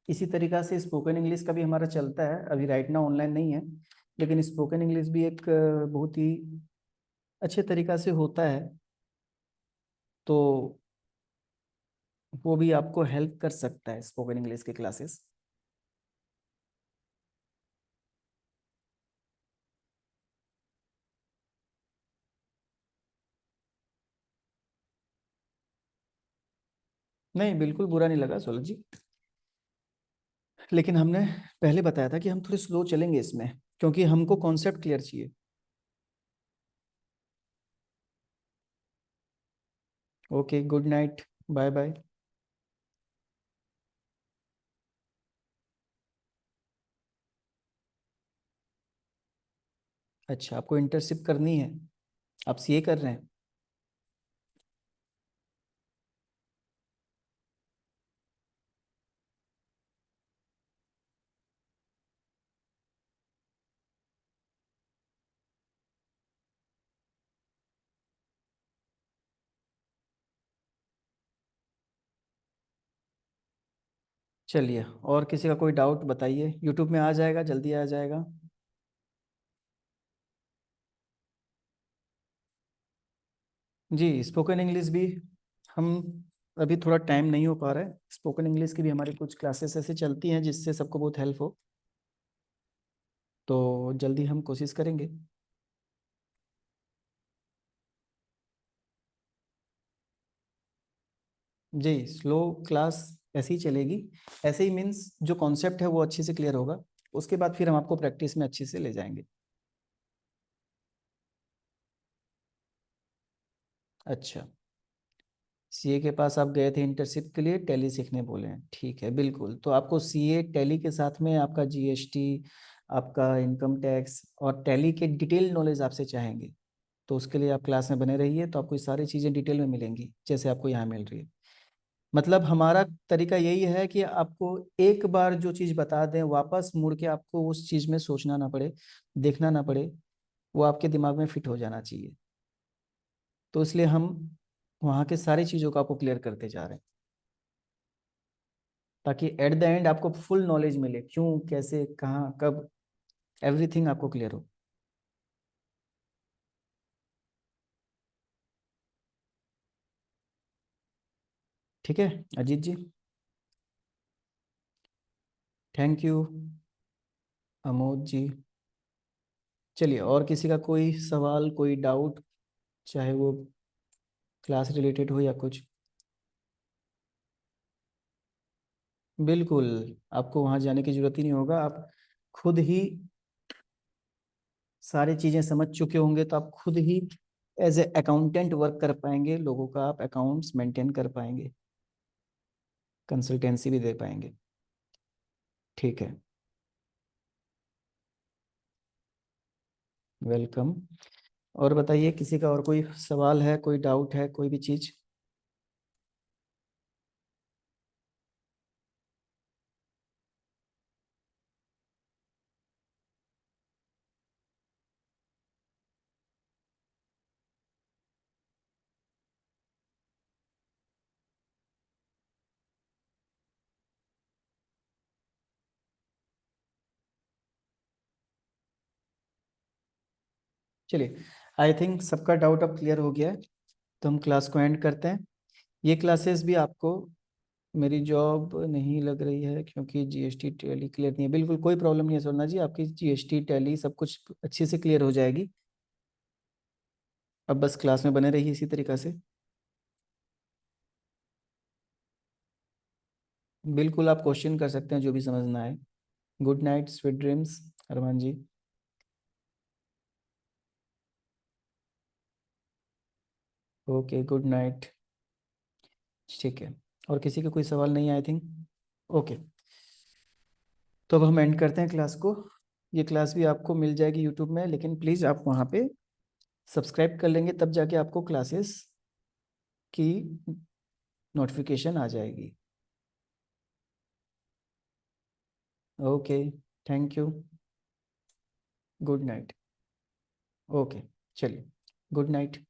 इसी तरीका से, स्पोकन इंग्लिश का भी हमारा चलता है, अभी राइट ना ऑनलाइन नहीं है, लेकिन स्पोकन इंग्लिश भी एक बहुत ही अच्छे तरीका से होता है, तो वो भी आपको हेल्प कर सकता है स्पोकन इंग्लिश के क्लासेस। नहीं, बिल्कुल बुरा नहीं लगा सोलह जी, लेकिन हमने पहले बताया था कि हम थोड़े स्लो चलेंगे इसमें, क्योंकि हमको कॉन्सेप्ट क्लियर चाहिए। Okay, good night, bye bye. अच्छा, आपको इंटर्नशिप करनी है, आप सीए कर रहे हैं? चलिए, और किसी का कोई डाउट बताइए, यूट्यूब में आ जाएगा, जल्दी आ जाएगा। जी, स्पोकन इंग्लिश भी हम, अभी थोड़ा टाइम नहीं हो पा रहा है, स्पोकन इंग्लिश की भी हमारी कुछ क्लासेस ऐसे चलती हैं जिससे सबको बहुत हेल्प हो, तो जल्दी हम कोशिश करेंगे। जी, स्लो क्लास ऐसे ही चलेगी, ऐसे ही मीन्स जो कॉन्सेप्ट है वो अच्छे से क्लियर होगा, उसके बाद फिर हम आपको प्रैक्टिस में अच्छे से ले जाएंगे। अच्छा, सीए के पास आप गए थे इंटर्नशिप के लिए, टैली सीखने बोले हैं, ठीक है, बिल्कुल, तो आपको सीए टैली के साथ में आपका जीएसटी, आपका इनकम टैक्स और टैली के डिटेल नॉलेज आपसे चाहेंगे, तो उसके लिए आप क्लास में बने रहिए, तो आपको ये सारी चीज़ें डिटेल में मिलेंगी जैसे आपको यहाँ मिल रही है। मतलब हमारा तरीका यही है कि आपको एक बार जो चीज़ बता दें, वापस मुड़ के आपको उस चीज़ में सोचना ना पड़े, देखना ना पड़े, वो आपके दिमाग में फिट हो जाना चाहिए। तो इसलिए हम वहाँ के सारी चीज़ों को आपको क्लियर करते जा रहे हैं, ताकि एट द एंड आपको फुल नॉलेज मिले, क्यों, कैसे, कहाँ, कब, एवरीथिंग आपको क्लियर हो। ठीक है अजीत जी। थैंक यू अमोद जी। चलिए, और किसी का कोई सवाल, कोई डाउट, चाहे वो क्लास रिलेटेड हो या कुछ। बिल्कुल, आपको वहाँ जाने की जरूरत ही नहीं होगा, आप खुद ही सारी चीज़ें समझ चुके होंगे, तो आप खुद ही एज ए अकाउंटेंट वर्क कर पाएंगे, लोगों का आप अकाउंट्स मेंटेन कर पाएंगे, कंसल्टेंसी भी दे पाएंगे। ठीक है, वेलकम। और बताइए, किसी का और कोई सवाल है, कोई डाउट है, कोई भी चीज़। चलिए, आई थिंक सबका डाउट अब क्लियर हो गया है, तो हम क्लास को एंड करते हैं। ये क्लासेस भी आपको, मेरी जॉब नहीं लग रही है क्योंकि जीएसटी टैली क्लियर नहीं है, बिल्कुल कोई प्रॉब्लम नहीं है सोना जी, आपकी जीएसटी टैली सब कुछ अच्छे से क्लियर हो जाएगी। अब बस क्लास में बने रहिए इसी तरीक़ा से। बिल्कुल आप क्वेश्चन कर सकते हैं, जो भी समझ ना आए। Good night, sweet dreams Arman ji. Okay, good night. ठीक है, और किसी का कोई सवाल नहीं, आई थिंक। ओके, तो अब हम एंड करते हैं क्लास को। ये क्लास भी आपको मिल जाएगी यूट्यूब में, लेकिन प्लीज़ आप वहाँ पे सब्सक्राइब कर लेंगे, तब जाके आपको क्लासेस की नोटिफिकेशन आ जाएगी। Okay, thank you. Good night. Okay, चलिए, गुड नाइट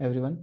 एवरीवन।